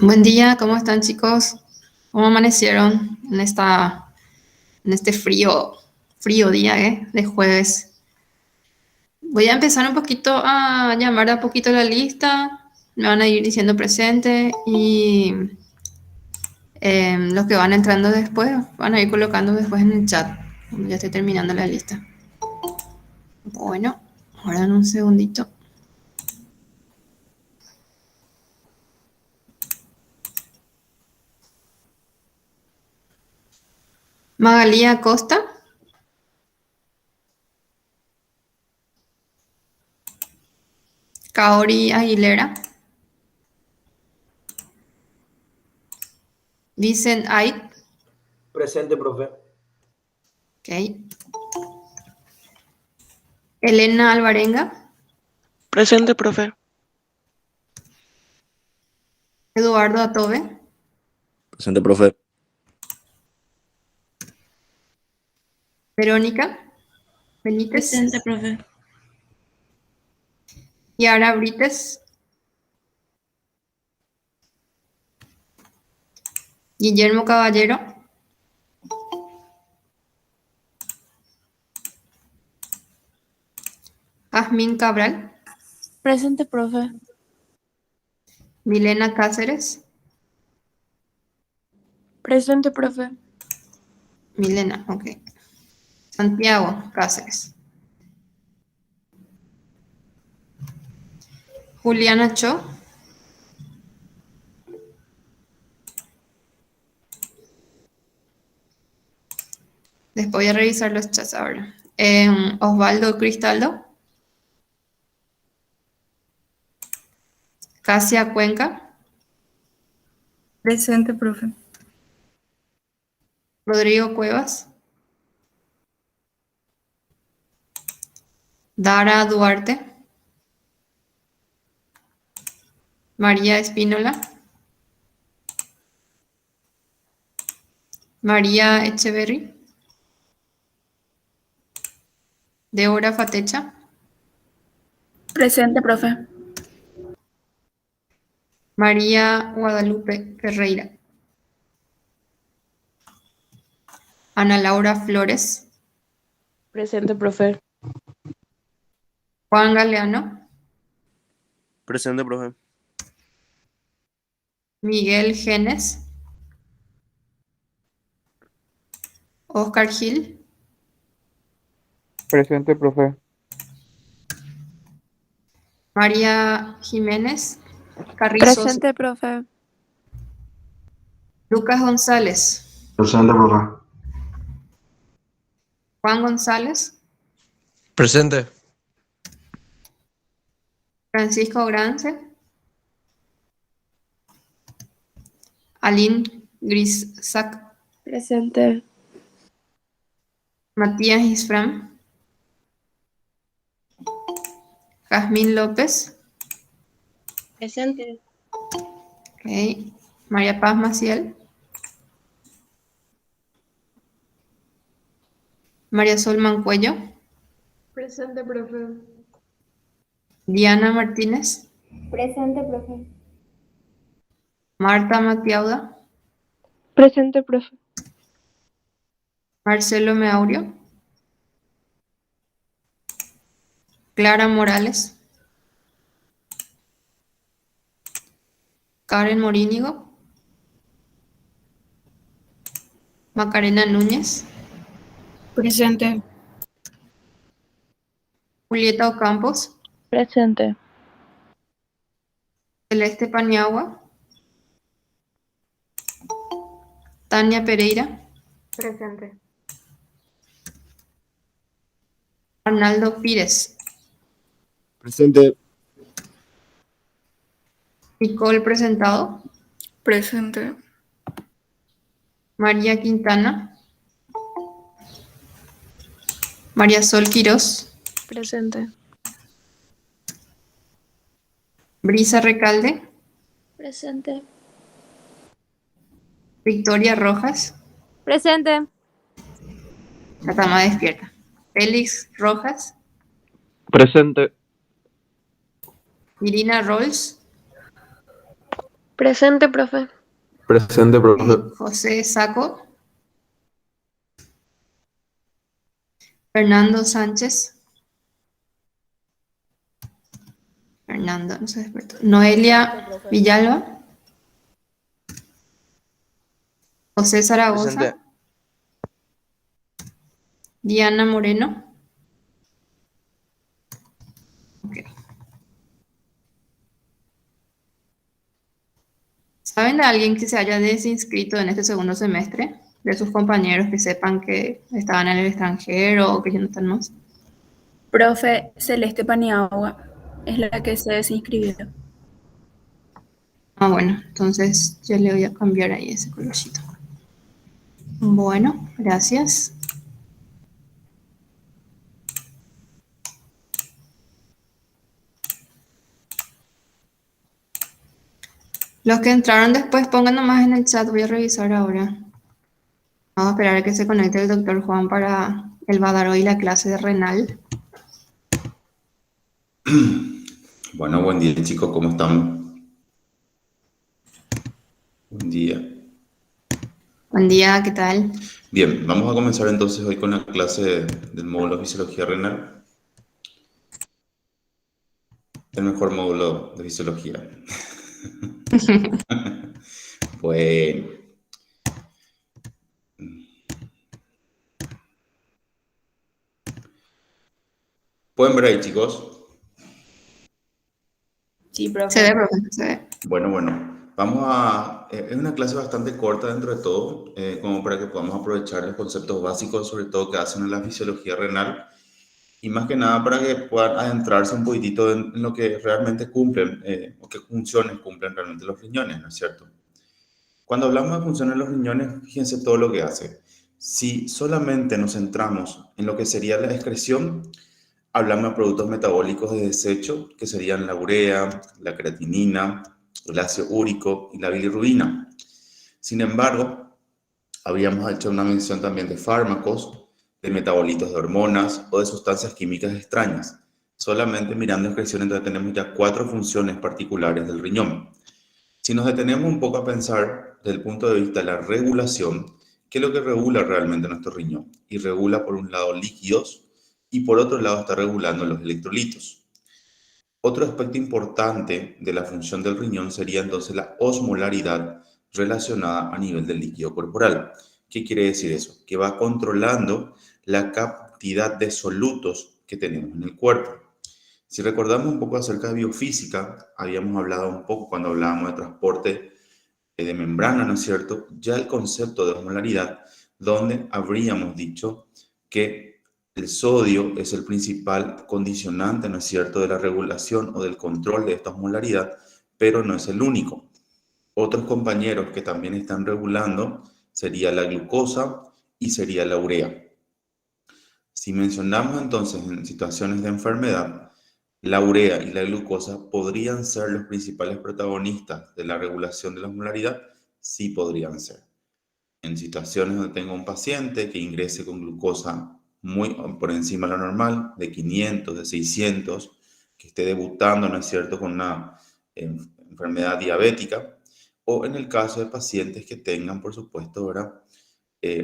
Buen día, ¿cómo están chicos? ¿Cómo amanecieron en este frío día, de jueves? Voy a empezar un poquito a llamar de a poquito la lista. Me van a ir diciendo presente y los que van entrando después van a ir colocando después en el chat. Ya estoy terminando la lista. Bueno, ahora en un segundito. Magalí Acosta, Kaori Aguilera, Vicent Ait, Presente, profe. ok. Elena Alvarenga, Presente, profe. Eduardo Atobe, Presente, profe. Verónica Benítez, Presente, profe. Yara Brites, Guillermo Caballero, Jazmín Cabral, Presente, profe. Milena Cáceres, Presente, profe. Milena, ok. Santiago Cáceres, Juliana Cho, después voy a revisar los chats ahora. Osvaldo Cristaldo, Casia Cuenca, Presente, profe. Rodrigo Cuevas, Dara Duarte, María Espínola, María Echeverry, Deora Fatecha, Presente, profe. María Guadalupe Ferreira, Ana Laura Flores, Presente, profe. Juan Galeano, Presente, profe. Miguel Genes, Oscar Gil, Presente, profe. María Jiménez Carrizo, Presente, profe. Lucas González, Presente, profe. Juan González, Presente. Francisco Grance, Aline Grisac, Presente. Matías Isfram, Jazmín López, Presente. ok. María Paz Maciel, María Sol Mancuello, Presente, profe. Diana Martínez, Presente, profe. Marta Matiauda, Presente, profe. Marcelo Meaurio, Clara Morales, Karen Morínigo, Macarena Núñez, Presente. Julieta Ocampos, Presente. Celeste Paniagua, Tania Pereira, Presente. Arnaldo Pires, Presente. Nicole Presentado, Presente. María Quintana, María Sol Quirós, Presente. Brisa Recalde, Presente. Victoria Rojas, Presente. ya está más despierta, Félix Rojas, Presente. Irina Rolls, Presente, profe. Presente, profe. José Saco. Fernando Sánchez. Fernando, no se despertó. Noelia Villalba. José Zaragoza. Presente. Diana Moreno. Ok. ¿Saben de alguien que se haya desinscrito en este segundo semestre? De sus compañeros que sepan que estaban en el extranjero o que ya no están más. Profe Celeste Paniagua es la que se desinscribió. Ah, bueno, entonces yo le voy a cambiar ahí ese colorcito. Bueno, gracias. Los que entraron después, pongan nomás en el chat, voy a revisar ahora. Vamos a esperar a que se conecte el doctor Juan para el Badaro y la clase de renal. Bueno, buen día chicos, ¿cómo están? Buen día. Buen día, ¿qué tal? Bien, vamos a comenzar entonces hoy con la clase del módulo de fisiología renal. El mejor módulo de fisiología. Bueno. ¿Pueden ver ahí, chicos? Sí, profe. Se ve, profe, se ve. Bueno. Vamos a... es una clase bastante corta dentro de todo, como para que podamos aprovechar los conceptos básicos, sobre todo que hacen en la fisiología renal, y más que nada para que puedan adentrarse un poquitito en lo que realmente cumplen, o qué funciones cumplen realmente los riñones, ¿no es cierto? Cuando hablamos de funciones de los riñones, fíjense todo lo que hace. Si solamente nos centramos en lo que sería la excreción, hablamos de productos metabólicos de desecho, que serían la urea, la creatinina, el ácido úrico y la bilirrubina. Sin embargo, habíamos hecho una mención también de fármacos, de metabolitos de hormonas o de sustancias químicas extrañas. Solamente mirando excreción, entonces tenemos ya 4 funciones particulares del riñón. Si nos detenemos un poco a pensar desde el punto de vista de la regulación, ¿qué es lo que regula realmente nuestro riñón? Y regula por un lado líquidos y por otro lado está regulando los electrolitos. Otro aspecto importante de la función del riñón sería entonces la osmolaridad relacionada a nivel del líquido corporal. ¿Qué quiere decir eso? Que va controlando la cantidad de solutos que tenemos en el cuerpo. Si recordamos un poco acerca de biofísica, habíamos hablado un poco cuando hablábamos de transporte de membrana, ¿no es cierto? Ya el concepto de osmolaridad, donde habríamos dicho que el sodio es el principal condicionante, ¿no es cierto?, de la regulación o del control de esta osmolaridad, pero no es el único. Otros compañeros que también están regulando sería la glucosa y sería la urea. Si mencionamos entonces en situaciones de enfermedad, la urea y la glucosa podrían ser los principales protagonistas de la regulación de la osmolaridad, sí podrían ser. En situaciones donde tengo un paciente que ingrese con glucosa muy por encima de lo normal, de 500, de 600, que esté debutando, ¿no es cierto?, con una enfermedad diabética, o en el caso de pacientes que tengan, por supuesto, ahora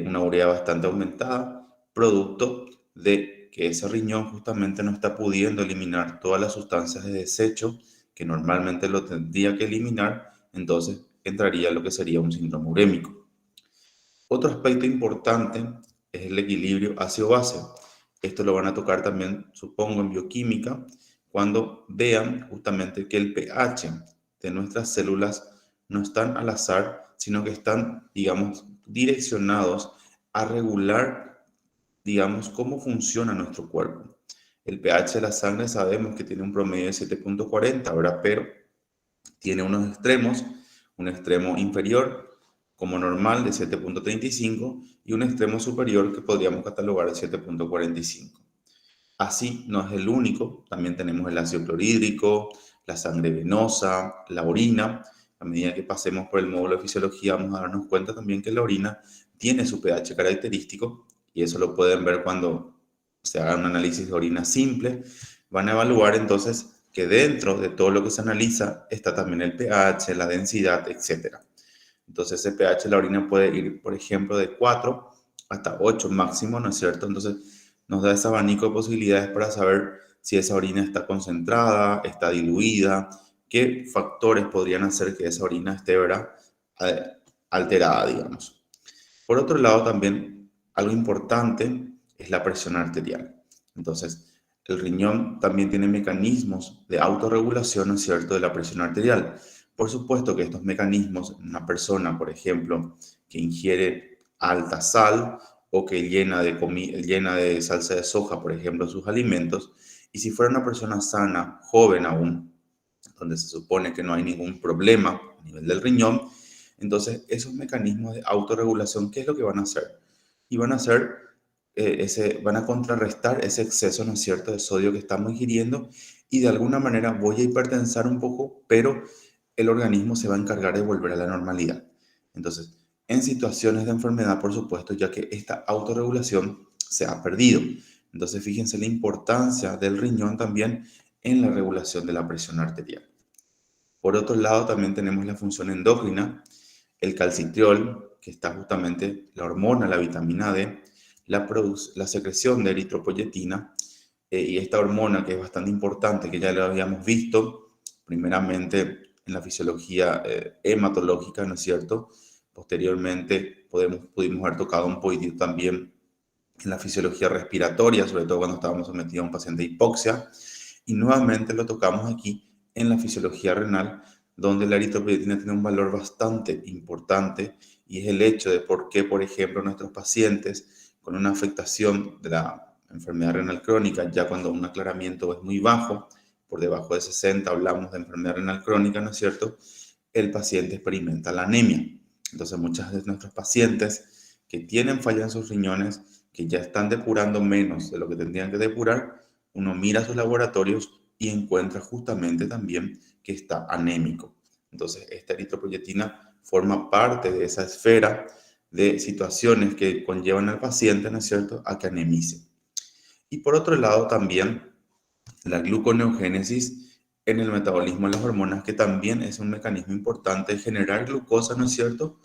una urea bastante aumentada, producto de que ese riñón justamente no está pudiendo eliminar todas las sustancias de desecho que normalmente lo tendría que eliminar, entonces entraría lo que sería un síndrome urémico. Otro aspecto importante es el equilibrio ácido-base. Esto lo van a tocar también, supongo, en bioquímica, cuando vean justamente que el pH de nuestras células no están al azar, sino que están, digamos, direccionados a regular, digamos, cómo funciona nuestro cuerpo. El pH de la sangre sabemos que tiene un promedio de 7.40, ¿verdad? Pero tiene unos extremos, un extremo inferior como normal de 7.35 y un extremo superior que podríamos catalogar de 7.45. Así no es el único, también tenemos el ácido clorhídrico, la sangre venosa, la orina. A medida que pasemos por el módulo de fisiología vamos a darnos cuenta también que la orina tiene su pH característico y eso lo pueden ver cuando se haga un análisis de orina simple. Van a evaluar entonces que dentro de todo lo que se analiza está también el pH, la densidad, etc. Entonces ese pH de la orina puede ir, por ejemplo, de 4 hasta 8 máximo, ¿no es cierto? Entonces nos da ese abanico de posibilidades para saber si esa orina está concentrada, está diluida, qué factores podrían hacer que esa orina esté, ¿verdad?, alterada, digamos. Por otro lado, también algo importante es la presión arterial. Entonces, el riñón también tiene mecanismos de autorregulación, ¿no es cierto?, de la presión arterial. Por supuesto que estos mecanismos, una persona, por ejemplo, que ingiere alta sal o que llena de salsa de soja, por ejemplo, sus alimentos, y si fuera una persona sana, joven aún, donde se supone que no hay ningún problema a nivel del riñón, entonces esos mecanismos de autorregulación, ¿qué es lo que van a hacer? Y van a hacer, van a contrarrestar ese exceso, ¿no es cierto?, de sodio que estamos ingiriendo, y de alguna manera voy a hipertensar un poco, pero el organismo se va a encargar de volver a la normalidad. Entonces, en situaciones de enfermedad, por supuesto, ya que esta autorregulación se ha perdido. Entonces, fíjense la importancia del riñón también en la regulación de la presión arterial. Por otro lado, también tenemos la función endocrina, el calcitriol, que está justamente la hormona, la vitamina D, la secreción de eritropoyetina, y esta hormona que es bastante importante, que ya lo habíamos visto primeramente en la fisiología hematológica, ¿no es cierto? Posteriormente pudimos haber tocado un poquito también en la fisiología respiratoria, sobre todo cuando estábamos sometidos a un paciente de hipoxia, y nuevamente lo tocamos aquí en la fisiología renal, donde la eritropoyetina tiene un valor bastante importante, y es el hecho de por qué, por ejemplo, nuestros pacientes con una afectación de la enfermedad renal crónica, ya cuando un aclaramiento es muy bajo, por debajo de 60 hablamos de enfermedad renal crónica, ¿no es cierto?, el paciente experimenta la anemia. Entonces, muchas de nuestros pacientes que tienen falla en sus riñones, que ya están depurando menos de lo que tendrían que depurar, uno mira sus laboratorios y encuentra justamente también que está anémico. Entonces, esta eritropoyetina forma parte de esa esfera de situaciones que conllevan al paciente, ¿no es cierto?, a que anemice. Y por otro lado también la gluconeogénesis en el metabolismo de las hormonas, que también es un mecanismo importante de generar glucosa, ¿no es cierto?,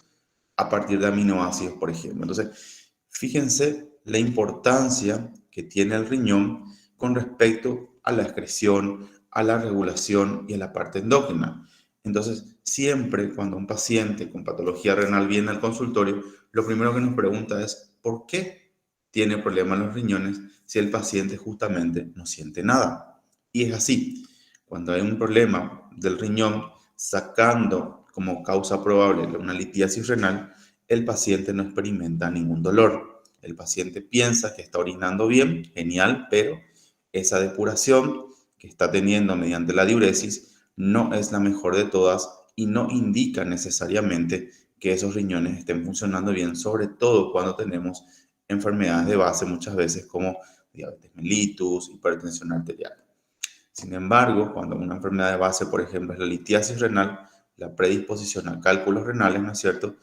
a partir de aminoácidos, por ejemplo. Entonces, fíjense la importancia que tiene el riñón con respecto a la excreción, a la regulación y a la parte endógena. Entonces, siempre cuando un paciente con patología renal viene al consultorio, lo primero que nos pregunta es ¿por qué tiene problemas en los riñones si el paciente justamente no siente nada? Y es así. Cuando hay un problema del riñón, sacando como causa probable una litiasis renal, el paciente no experimenta ningún dolor. El paciente piensa que está orinando bien, genial, pero esa depuración que está teniendo mediante la diuresis no es la mejor de todas y no indica necesariamente que esos riñones estén funcionando bien, sobre todo cuando tenemos enfermedades de base muchas veces como diabetes mellitus, hipertensión arterial. Sin embargo, cuando una enfermedad de base, por ejemplo, es la litiasis renal, la predisposición a cálculos renales, ¿no es cierto?,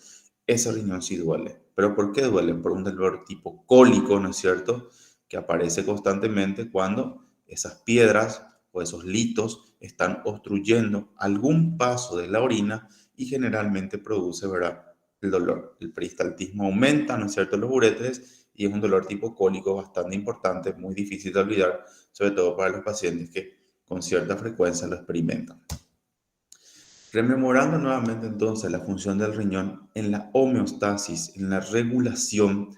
ese riñón sí duele. ¿Pero por qué duele? Por un dolor tipo cólico, ¿no es cierto?, que aparece constantemente cuando esas piedras o esos litos están obstruyendo algún paso de la orina y generalmente produce, ¿verdad?, el dolor. El peristaltismo aumenta, ¿no es cierto?, los uréteres, y es un dolor tipo cólico bastante importante, muy difícil de olvidar, sobre todo para los pacientes que con cierta frecuencia lo experimentan. Rememorando nuevamente entonces la función del riñón en la homeostasis, en la regulación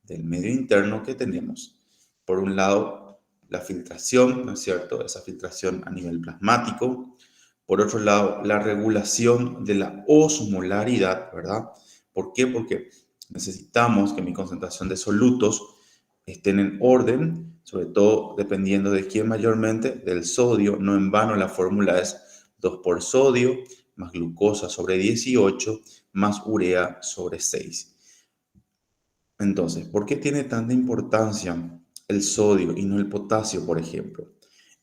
del medio interno que tenemos. Por un lado, la filtración, ¿no es cierto?, esa filtración a nivel plasmático. Por otro lado, la regulación de la osmolaridad, ¿verdad? ¿Por qué? Porque necesitamos que mi concentración de solutos estén en orden, sobre todo dependiendo de quién mayormente, del sodio. No en vano la fórmula es 2 por sodio más glucosa sobre 18 más urea sobre 6. Entonces, ¿por qué tiene tanta importancia el sodio y no el potasio, por ejemplo?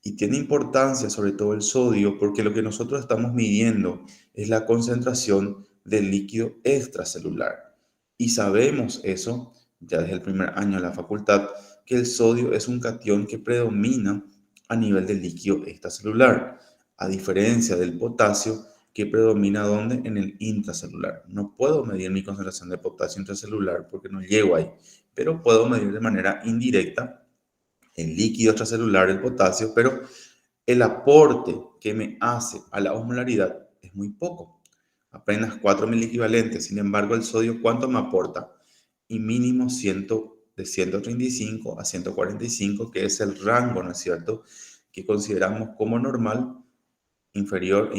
Y tiene importancia sobre todo el sodio porque lo que nosotros estamos midiendo es la concentración del líquido extracelular. Y sabemos eso ya desde el primer año de la facultad, que el sodio es un catión que predomina a nivel del líquido extracelular, a diferencia del potasio que predomina ¿dónde? En el intracelular. No puedo medir mi concentración de potasio intracelular porque no llego ahí, pero puedo medir de manera indirecta el líquido extracelular, el potasio, pero el aporte que me hace a la osmolaridad es muy poco, apenas 4 miliequivalentes. Sin embargo, el sodio, ¿cuánto me aporta? Y mínimo de 135 a 145, que es el rango, ¿no es cierto?, que consideramos como normal, inferior,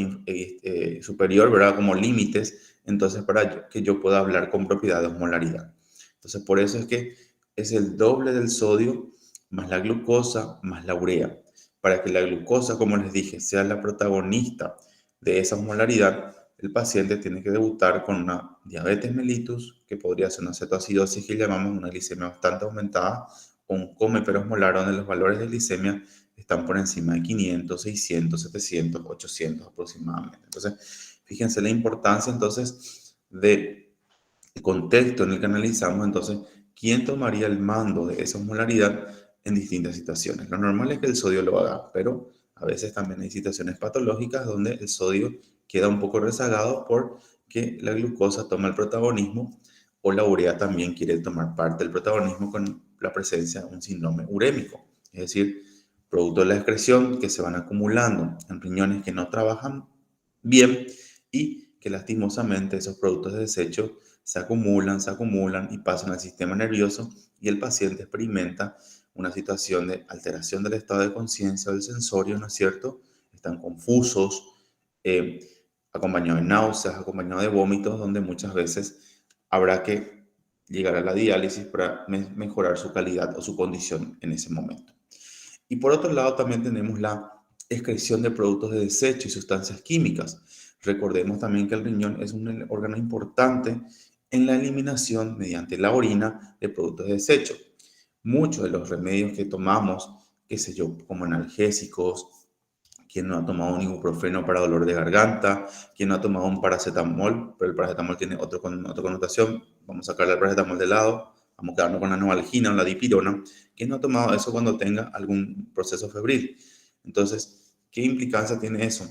superior, ¿verdad?, como límites, entonces para que yo pueda hablar con propiedad de osmolaridad. Entonces, por eso es que es el doble del sodio más la glucosa más la urea. Para que la glucosa, como les dije, sea la protagonista de esa osmolaridad, el paciente tiene que debutar con una diabetes mellitus, que podría ser una cetoacidosis que llamamos una glicemia bastante aumentada, o un come-hiperosmolar donde los valores de glicemia están por encima de 500, 600, 700, 800 aproximadamente. Entonces, fíjense la importancia entonces del contexto en el que analizamos entonces quién tomaría el mando de esa osmolaridad en distintas situaciones. Lo normal es que el sodio lo haga, pero a veces también hay situaciones patológicas donde el sodio queda un poco rezagado porque la glucosa toma el protagonismo o la urea también quiere tomar parte del protagonismo con la presencia de un síndrome urémico. Es decir, producto de la excreción que se van acumulando en riñones que no trabajan bien y que lastimosamente esos productos de desecho se acumulan y pasan al sistema nervioso y el paciente experimenta una situación de alteración del estado de conciencia o del sensorio, ¿no es cierto? Están confusos, acompañados de náuseas, acompañados de vómitos, donde muchas veces habrá que llegar a la diálisis para mejorar su calidad o su condición en ese momento. Y por otro lado también tenemos la excreción de productos de desecho y sustancias químicas. Recordemos también que el riñón es un órgano importante en la eliminación mediante la orina de productos de desecho. Muchos de los remedios que tomamos, qué sé yo, como analgésicos, quien no ha tomado un ibuprofeno para dolor de garganta, quien no ha tomado un paracetamol, pero el paracetamol tiene otra connotación, vamos a sacarle el paracetamol de lado, vamos a quedarnos con la novalgina o la dipirona, quien no ha tomado eso cuando tenga algún proceso febril. Entonces, ¿qué implicancia tiene eso?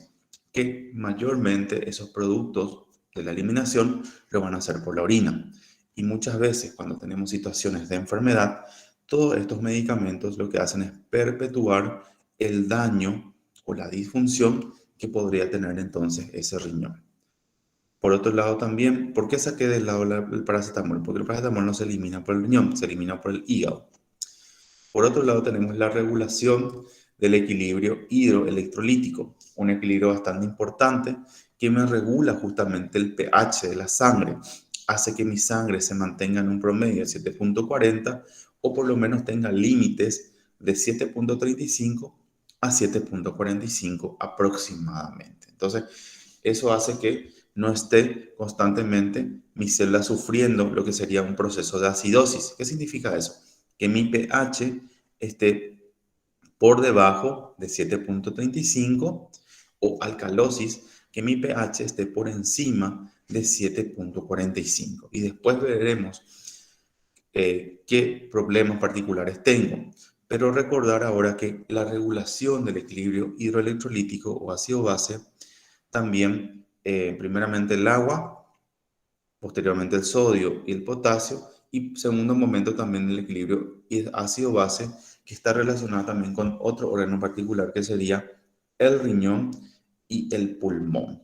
Que mayormente esos productos de la eliminación lo van a hacer por la orina. Y muchas veces cuando tenemos situaciones de enfermedad, todos estos medicamentos lo que hacen es perpetuar el daño o la disfunción que podría tener entonces ese riñón. Por otro lado también, ¿por qué saqué del lado el paracetamol? Porque el paracetamol no se elimina por el riñón, se elimina por el hígado. Por otro lado tenemos la regulación del equilibrio hidroelectrolítico, un equilibrio bastante importante que me regula justamente el pH de la sangre, hace que mi sangre se mantenga en un promedio de 7.40 o por lo menos tenga límites de 7.35 a 7.45 aproximadamente. Entonces, eso hace que no esté constantemente mi célula sufriendo lo que sería un proceso de acidosis. ¿Qué significa eso? Que mi pH esté por debajo de 7.35 o alcalosis, que mi pH esté por encima de 7.45. Y después veremos qué problemas particulares tengo. Pero recordar ahora que la regulación del equilibrio hidroelectrolítico o ácido-base, también primeramente el agua, posteriormente el sodio y el potasio, y segundo momento también el equilibrio ácido-base, que está relacionado también con otro órgano particular que sería el riñón y el pulmón.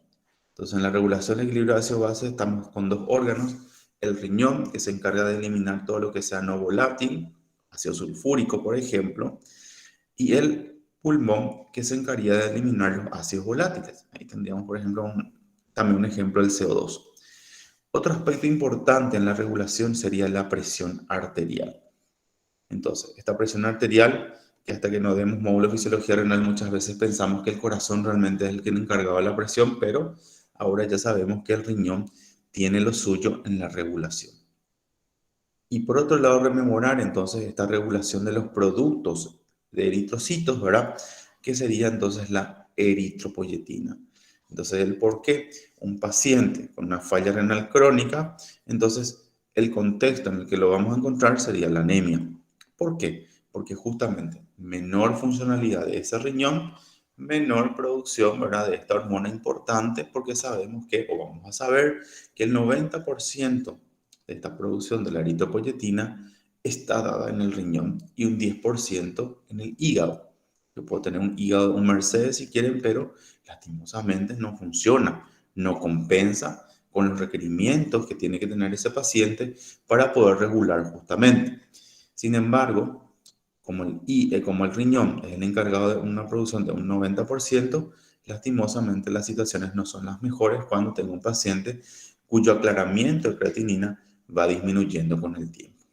Entonces en la regulación del equilibrio ácido-base estamos con dos órganos, el riñón que se encarga de eliminar todo lo que sea no volátil, ácido sulfúrico por ejemplo, y el pulmón que se encarga de eliminar los ácidos volátiles. Ahí tendríamos por ejemplo también un ejemplo del CO2. Otro aspecto importante en la regulación sería la presión arterial. Entonces, esta presión arterial, que hasta que no demos módulo de fisiología renal muchas veces pensamos que el corazón realmente es el que nos encargaba de la presión, pero ahora ya sabemos que el riñón tiene lo suyo en la regulación. Y por otro lado, rememorar entonces esta regulación de los productos de eritrocitos, ¿verdad? Que sería entonces la eritropoyetina. Entonces, el por qué un paciente con una falla renal crónica, entonces el contexto en el que lo vamos a encontrar sería la anemia. ¿Por qué? porque justamente menor funcionalidad de ese riñón, menor producción, ¿verdad?, de esta hormona importante, porque sabemos que, o vamos a saber, que el 90% de esta producción de la eritropoyetina está dada en el riñón y un 10% en el hígado. Yo puedo tener un hígado, un Mercedes si quieren, pero lastimosamente no funciona, no compensa con los requerimientos que tiene que tener ese paciente para poder regular justamente. Sin embargo, como el riñón es el encargado de una producción de un 90%, lastimosamente las situaciones no son las mejores cuando tengo un paciente cuyo aclaramiento de creatinina va disminuyendo con el tiempo.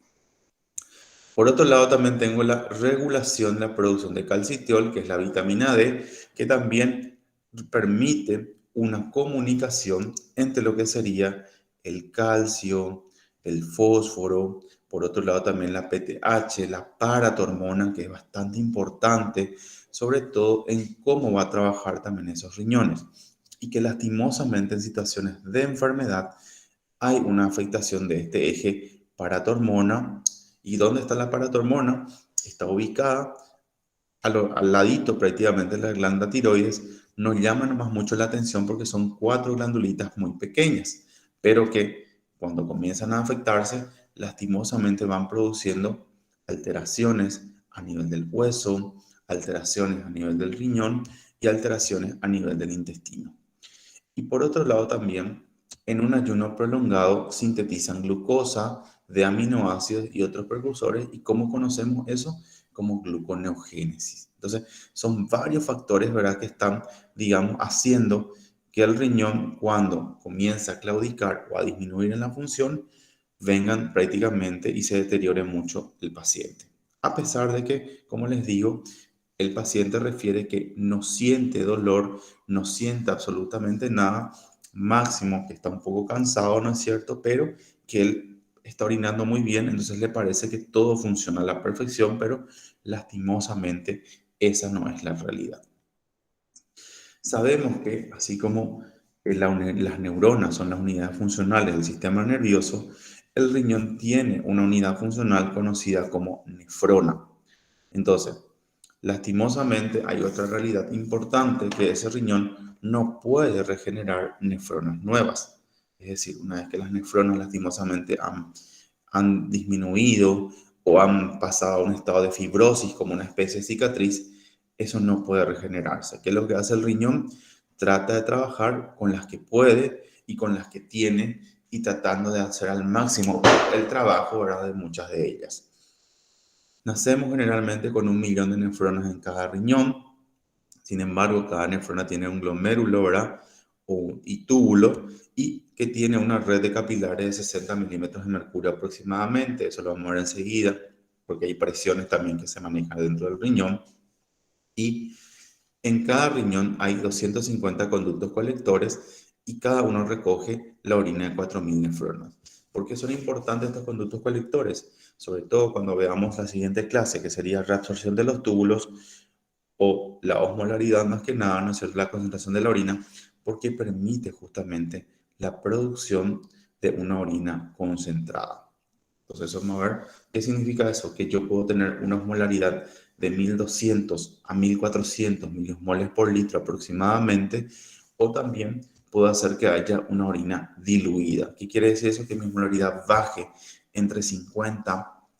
Por otro lado, también tengo la regulación de la producción de calcitiol, que es la vitamina D, que también permite una comunicación entre lo que sería el calcio, el fósforo, por otro lado también la PTH, la paratormona, que es bastante importante, sobre todo en cómo va a trabajar también esos riñones. Y que lastimosamente en situaciones de enfermedad hay una afectación de este eje paratormona. ¿Y dónde está la paratormona? Está ubicada al ladito prácticamente de la glándula tiroides. Nos llama nomás mucho la atención porque son 4 glandulitas muy pequeñas, pero que cuando comienzan a afectarse, lastimosamente van produciendo alteraciones a nivel del hueso, alteraciones a nivel del riñón y alteraciones a nivel del intestino. Y por otro lado también, en un ayuno prolongado sintetizan glucosa de aminoácidos y otros precursores. ¿Y cómo conocemos eso? Como gluconeogénesis. Entonces, son varios factores, ¿verdad?, que están, digamos, haciendo que el riñón, cuando comienza a claudicar o a disminuir en la función, vengan prácticamente y se deteriore mucho el paciente. A pesar de que, como les digo, el paciente refiere que no siente dolor, no siente absolutamente nada, máximo que está un poco cansado, ¿no es cierto?, pero que él está orinando muy bien, entonces le parece que todo funciona a la perfección, pero lastimosamente esa no es la realidad. Sabemos que así como las neuronas son las unidades funcionales del sistema nervioso, el riñón tiene una unidad funcional conocida como nefrona. Entonces, lastimosamente hay otra realidad importante, que ese riñón no puede regenerar nefronas nuevas. Es decir, una vez que las nefronas lastimosamente han disminuido o han pasado a un estado de fibrosis como una especie de cicatriz, eso no puede regenerarse. ¿Qué es lo que hace el riñón? Trata de trabajar con las que puede y con las que tiene y tratando de hacer al máximo el trabajo, ¿verdad?, de muchas de ellas. Nacemos generalmente con 1 millón de nefronas en cada riñón. Sin embargo, cada nefrona tiene un glomérulo, ¿verdad?, y túbulo, y que tiene una red de capilares de 60 milímetros de mercurio aproximadamente. Eso lo vamos a ver enseguida, porque hay presiones también que se manejan dentro del riñón. Y en cada riñón hay 250 conductos colectores y cada uno recoge la orina de 4.000 nefronas. ¿Por qué son importantes estos conductos colectores? Sobre todo cuando veamos la siguiente clase, que sería reabsorción de los túbulos o la osmolaridad, más que nada, ¿no es cierto?, la concentración de la orina, porque permite justamente la producción de una orina concentrada. Entonces vamos a ver qué significa eso, que yo puedo tener una osmolaridad de 1.200 a 1.400 milimol por litro aproximadamente, o también puedo hacer que haya una orina diluida. ¿Qué quiere decir eso? Que mi osmolaridad baje entre 50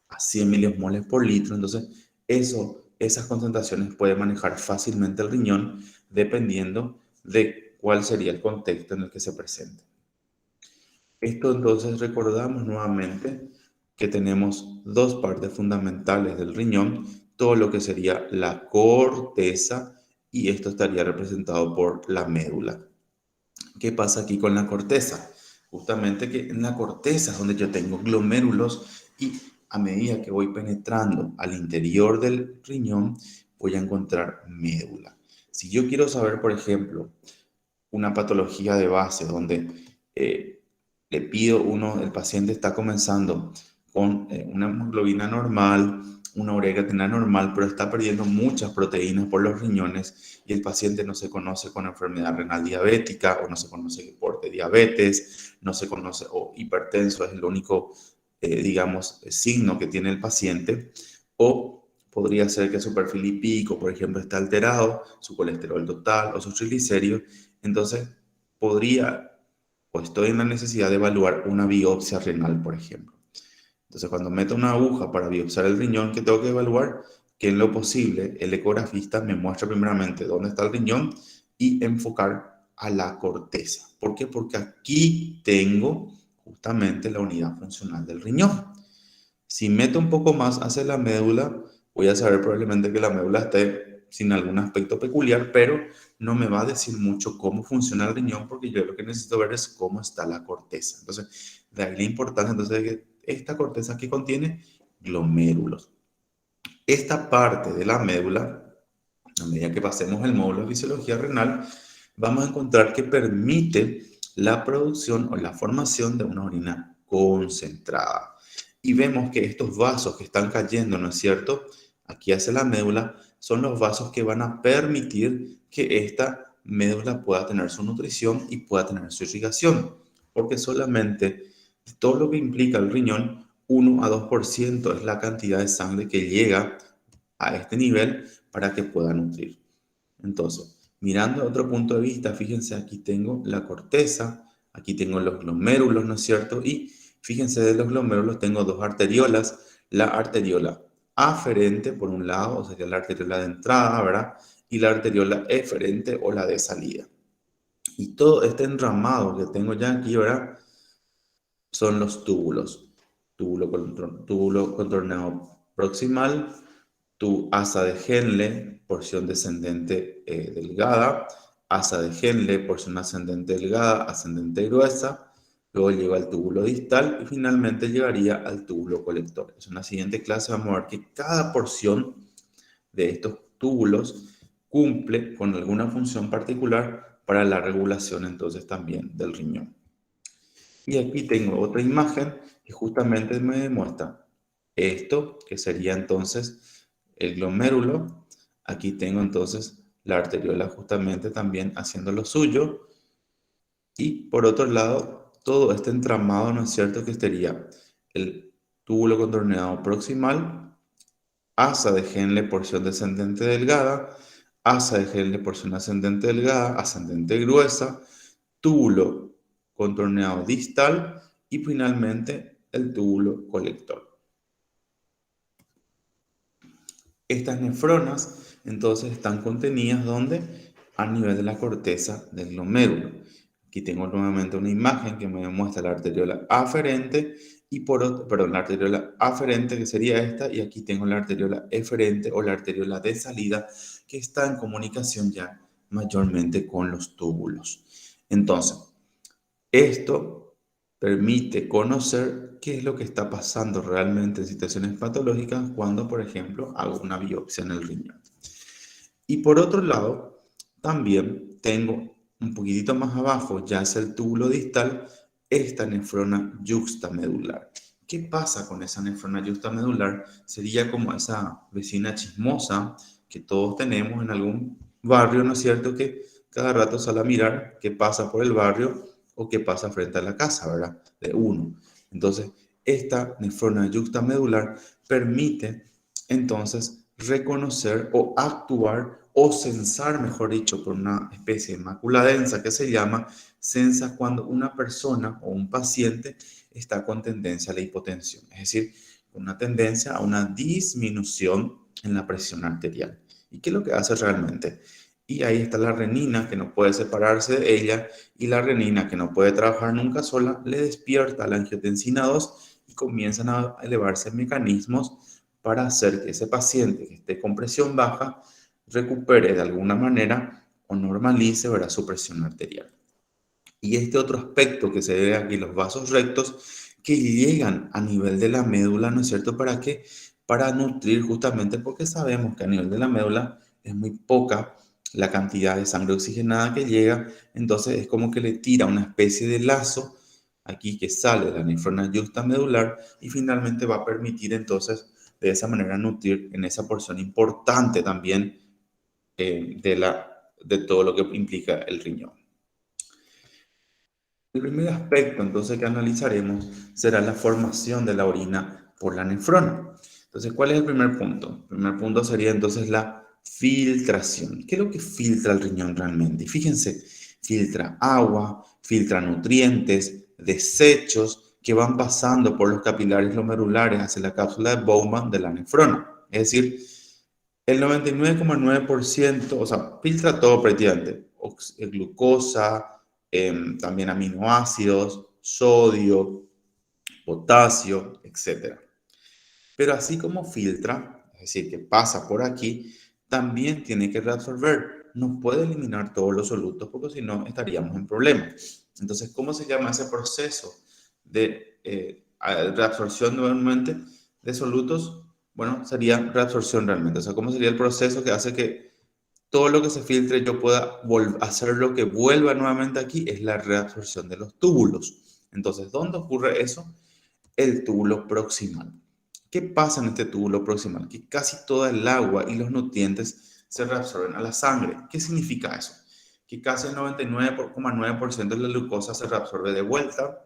a 100 milimoles por litro. Entonces, esas concentraciones puede manejar fácilmente el riñón dependiendo de cuál sería el contexto en el que se presente. Esto entonces recordamos nuevamente que tenemos 2 partes fundamentales del riñón, todo lo que sería la corteza, y esto estaría representado por la médula. ¿Qué pasa aquí con la corteza? Justamente que en la corteza es donde yo tengo glomérulos, y a medida que voy penetrando al interior del riñón, voy a encontrar médula. Si yo quiero saber, por ejemplo, una patología de base donde le pido el paciente está comenzando con una hemoglobina normal, una urea creatinina normal, pero está perdiendo muchas proteínas por los riñones, y el paciente no se conoce con enfermedad renal diabética, o no se conoce que porte diabetes, no se conoce, o hipertenso es el único, digamos, signo que tiene el paciente, o podría ser que su perfil lipídico, por ejemplo, está alterado, su colesterol total o sus triglicéridos. Entonces, podría o estoy en la necesidad de evaluar una biopsia renal, por ejemplo. Entonces, cuando meto una aguja para biopsiar el riñón, ¿qué tengo que evaluar? Que en lo posible el ecografista me muestre primeramente dónde está el riñón y enfocar a la corteza. ¿Por qué? Porque aquí tengo justamente la unidad funcional del riñón. Si meto un poco más hacia la médula, voy a saber probablemente que la médula esté sin algún aspecto peculiar, pero no me va a decir mucho cómo funciona el riñón, porque yo lo que necesito ver es cómo está la corteza. Entonces, de ahí la importancia entonces, de que esta corteza que contiene glomérulos. Esta parte de la médula, a medida que pasemos el módulo de fisiología renal, vamos a encontrar que permite la producción o la formación de una orina concentrada. Y vemos que estos vasos que están cayendo, ¿no es cierto?, aquí hacia la médula, son los vasos que van a permitir que esta médula pueda tener su nutrición y pueda tener su irrigación. Porque solamente todo lo que implica el riñón, 1 a 2% es la cantidad de sangre que llega a este nivel para que pueda nutrir. Entonces, mirando a otro punto de vista, fíjense, aquí tengo la corteza, aquí tengo los glomérulos, ¿no es cierto? Y fíjense, de los glomérulos tengo dos arteriolas, la arteriola aferente por un lado, o sería la arteriola de entrada, ¿verdad? Y la arteriola eferente o la de salida. Y todo este enramado que tengo ya aquí, ¿verdad?, son los túbulos. Túbulo contorneado proximal, tu asa de Henle, porción descendente delgada, asa de Henle, porción ascendente delgada, ascendente gruesa, luego llega al túbulo distal y finalmente llegaría al túbulo colector. En la siguiente clase vamos a ver que cada porción de estos túbulos cumple con alguna función particular para la regulación entonces también del riñón. Y aquí tengo otra imagen que justamente me demuestra esto, que sería entonces el glomérulo. Aquí tengo entonces la arteriola justamente también haciendo lo suyo. Y por otro lado, todo este entramado, ¿no es cierto?, que sería el túbulo contorneado proximal, asa de Henle, porción descendente delgada, asa de Henle, porción ascendente delgada, ascendente gruesa, túbulo contorneado distal y finalmente el túbulo colector. Estas nefronas entonces están contenidas ¿dónde? A nivel de la corteza del glomérulo. Aquí tengo nuevamente una imagen que me demuestra la arteriola aferente y la arteriola aferente, que sería esta, y aquí tengo la arteriola eferente o la arteriola de salida, que está en comunicación ya mayormente con los túbulos. Entonces, esto permite conocer qué es lo que está pasando realmente en situaciones patológicas cuando, por ejemplo, hago una biopsia en el riñón. Y por otro lado, también tengo un poquitito más abajo, ya es el túbulo distal, esta nefrona yuxtamedular. ¿Qué pasa con esa nefrona yuxtamedular? Sería como esa vecina chismosa que todos tenemos en algún barrio, ¿no es cierto?, que cada rato sale a mirar qué pasa por el barrio o qué pasa frente a la casa, ¿verdad?, de uno. Entonces, esta nefrona yuxtamedular permite entonces reconocer o actuar o censar, mejor dicho, por una especie de mácula densa que se llama, censa cuando una persona o un paciente está con tendencia a la hipotensión, es decir, una tendencia a una disminución en la presión arterial. ¿Y qué es lo que hace realmente? Y ahí está la renina, que no puede separarse de ella, y la renina, que no puede trabajar nunca sola, le despierta a la angiotensina 2 y comienzan a elevarse mecanismos para hacer que ese paciente que esté con presión baja recupere de alguna manera o normalice, ¿verdad?, su presión arterial. Y este otro aspecto que se ve aquí, los vasos rectos, que llegan a nivel de la médula, ¿no es cierto? ¿Para qué? Para nutrir justamente, porque sabemos que a nivel de la médula es muy poca la cantidad de sangre oxigenada que llega, entonces es como que le tira una especie de lazo aquí que sale de la nefrona yuxtamedular y finalmente va a permitir entonces de esa manera nutrir en esa porción importante también de todo lo que implica el riñón. El primer aspecto entonces que analizaremos será la formación de la orina por la nefrona. Entonces, ¿cuál es el primer punto? El primer punto sería entonces la filtración. ¿Qué es lo que filtra el riñón realmente? Y fíjense, filtra agua, filtra nutrientes, desechos que van pasando por los capilares glomerulares hacia la cápsula de Bowman de la nefrona. Es decir, el 99,9%, o sea, filtra todo prácticamente. Glucosa, también aminoácidos, sodio, potasio, etc. Pero así como filtra, es decir, que pasa por aquí, también tiene que reabsorber. No puede eliminar todos los solutos porque si no estaríamos en problemas. Entonces, ¿cómo se llama ese proceso de reabsorción nuevamente de solutos? Bueno, sería reabsorción realmente. O sea, ¿cómo sería el proceso que hace que todo lo que se filtre yo pueda hacer lo que vuelva nuevamente aquí? Es la reabsorción de los túbulos. Entonces, ¿dónde ocurre eso? El túbulo proximal. ¿Qué pasa en este túbulo proximal? Que casi toda el agua y los nutrientes se reabsorben a la sangre. ¿Qué significa eso? Que casi el 99,9% de la glucosa se reabsorbe de vuelta,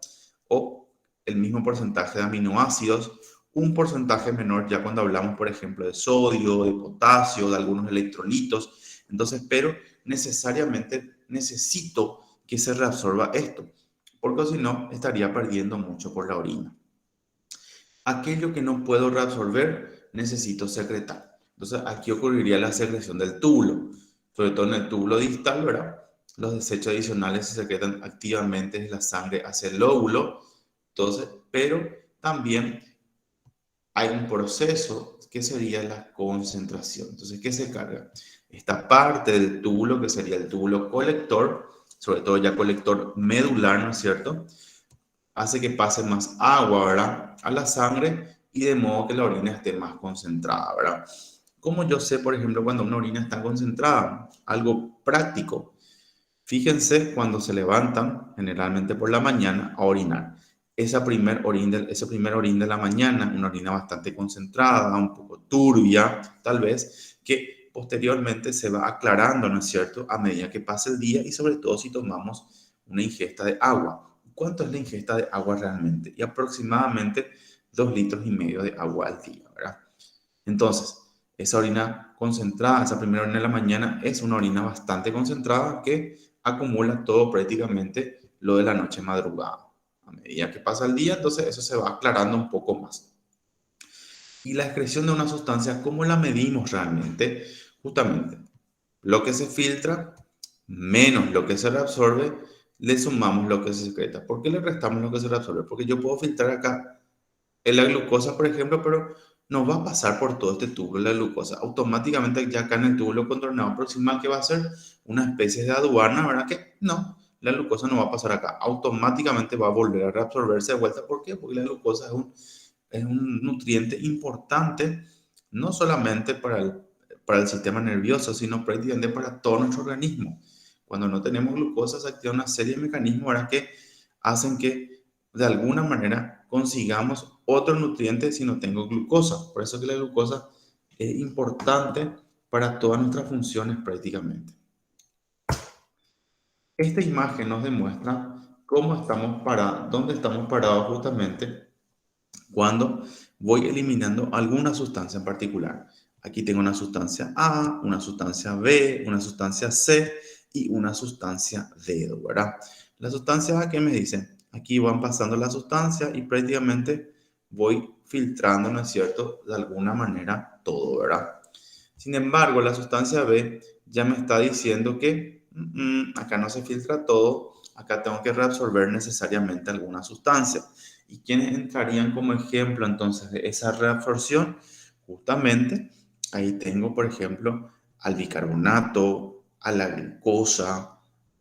o el mismo porcentaje de aminoácidos, un porcentaje menor ya cuando hablamos, por ejemplo, de sodio, de potasio, de algunos electrolitos. Entonces, pero necesariamente necesito que se reabsorba esto, porque si no estaría perdiendo mucho por la orina. Aquello que no puedo reabsorber, necesito secretar. Entonces, aquí ocurriría la secreción del túbulo, sobre todo en el túbulo distal, ¿verdad? Los desechos adicionales se secretan activamente de la sangre hacia el lóbulo. Entonces, pero también hay un proceso que sería la concentración. Entonces, ¿qué se carga? Esta parte del túbulo, que sería el túbulo colector, sobre todo ya colector medular, ¿no es cierto?, hace que pase más agua, ¿verdad?, a la sangre, y de modo que la orina esté más concentrada, ¿verdad? ¿Cómo yo sé, por ejemplo, cuando una orina está concentrada? Algo práctico. Fíjense cuando se levantan, generalmente por la mañana, a orinar. Ese primer orín de la mañana, una orina bastante concentrada, un poco turbia, tal vez, que posteriormente se va aclarando, ¿no es cierto?, a medida que pasa el día, y sobre todo si tomamos una ingesta de agua. ¿Cuánto es la ingesta de agua realmente? Y aproximadamente 2,5 litros de agua al día, ¿verdad? Entonces, esa orina concentrada, esa primera orina de la mañana, es una orina bastante concentrada que acumula todo prácticamente lo de la noche madrugada. A medida que pasa el día, entonces eso se va aclarando un poco más. Y la excreción de una sustancia, ¿cómo la medimos realmente? Justamente, lo que se filtra menos lo que se reabsorbe, le sumamos lo que se secreta. ¿Por qué le restamos lo que se reabsorbe? Porque yo puedo filtrar acá en la glucosa, por ejemplo, pero no va a pasar por todo este túbulo la glucosa. Automáticamente ya acá en el túbulo contornado proximal, que va a ser una especie de aduana, ¿verdad? Que no, la glucosa no va a pasar acá. Automáticamente va a volver a reabsorberse de vuelta. ¿Por qué? Porque la glucosa es un nutriente importante, no solamente para el sistema nervioso, sino prácticamente para todo nuestro organismo. Cuando no tenemos glucosa, se activa una serie de mecanismos, ¿verdad?, que hacen que de alguna manera consigamos otro nutriente si no tengo glucosa. Por eso que la glucosa es importante para todas nuestras funciones prácticamente. Esta imagen nos demuestra dónde estamos parados justamente cuando voy eliminando alguna sustancia en particular. Aquí tengo una sustancia A, una sustancia B, una sustancia C y una sustancia D, ¿verdad? La sustancia A, ¿qué me dice? Aquí van pasando las sustancias y prácticamente voy filtrando, ¿no es cierto?, de alguna manera todo, ¿verdad? Sin embargo, la sustancia B ya me está diciendo que acá no se filtra todo, acá tengo que reabsorber necesariamente alguna sustancia. ¿Y quiénes entrarían como ejemplo entonces de esa reabsorción? Justamente ahí tengo, por ejemplo, al bicarbonato, a la glucosa,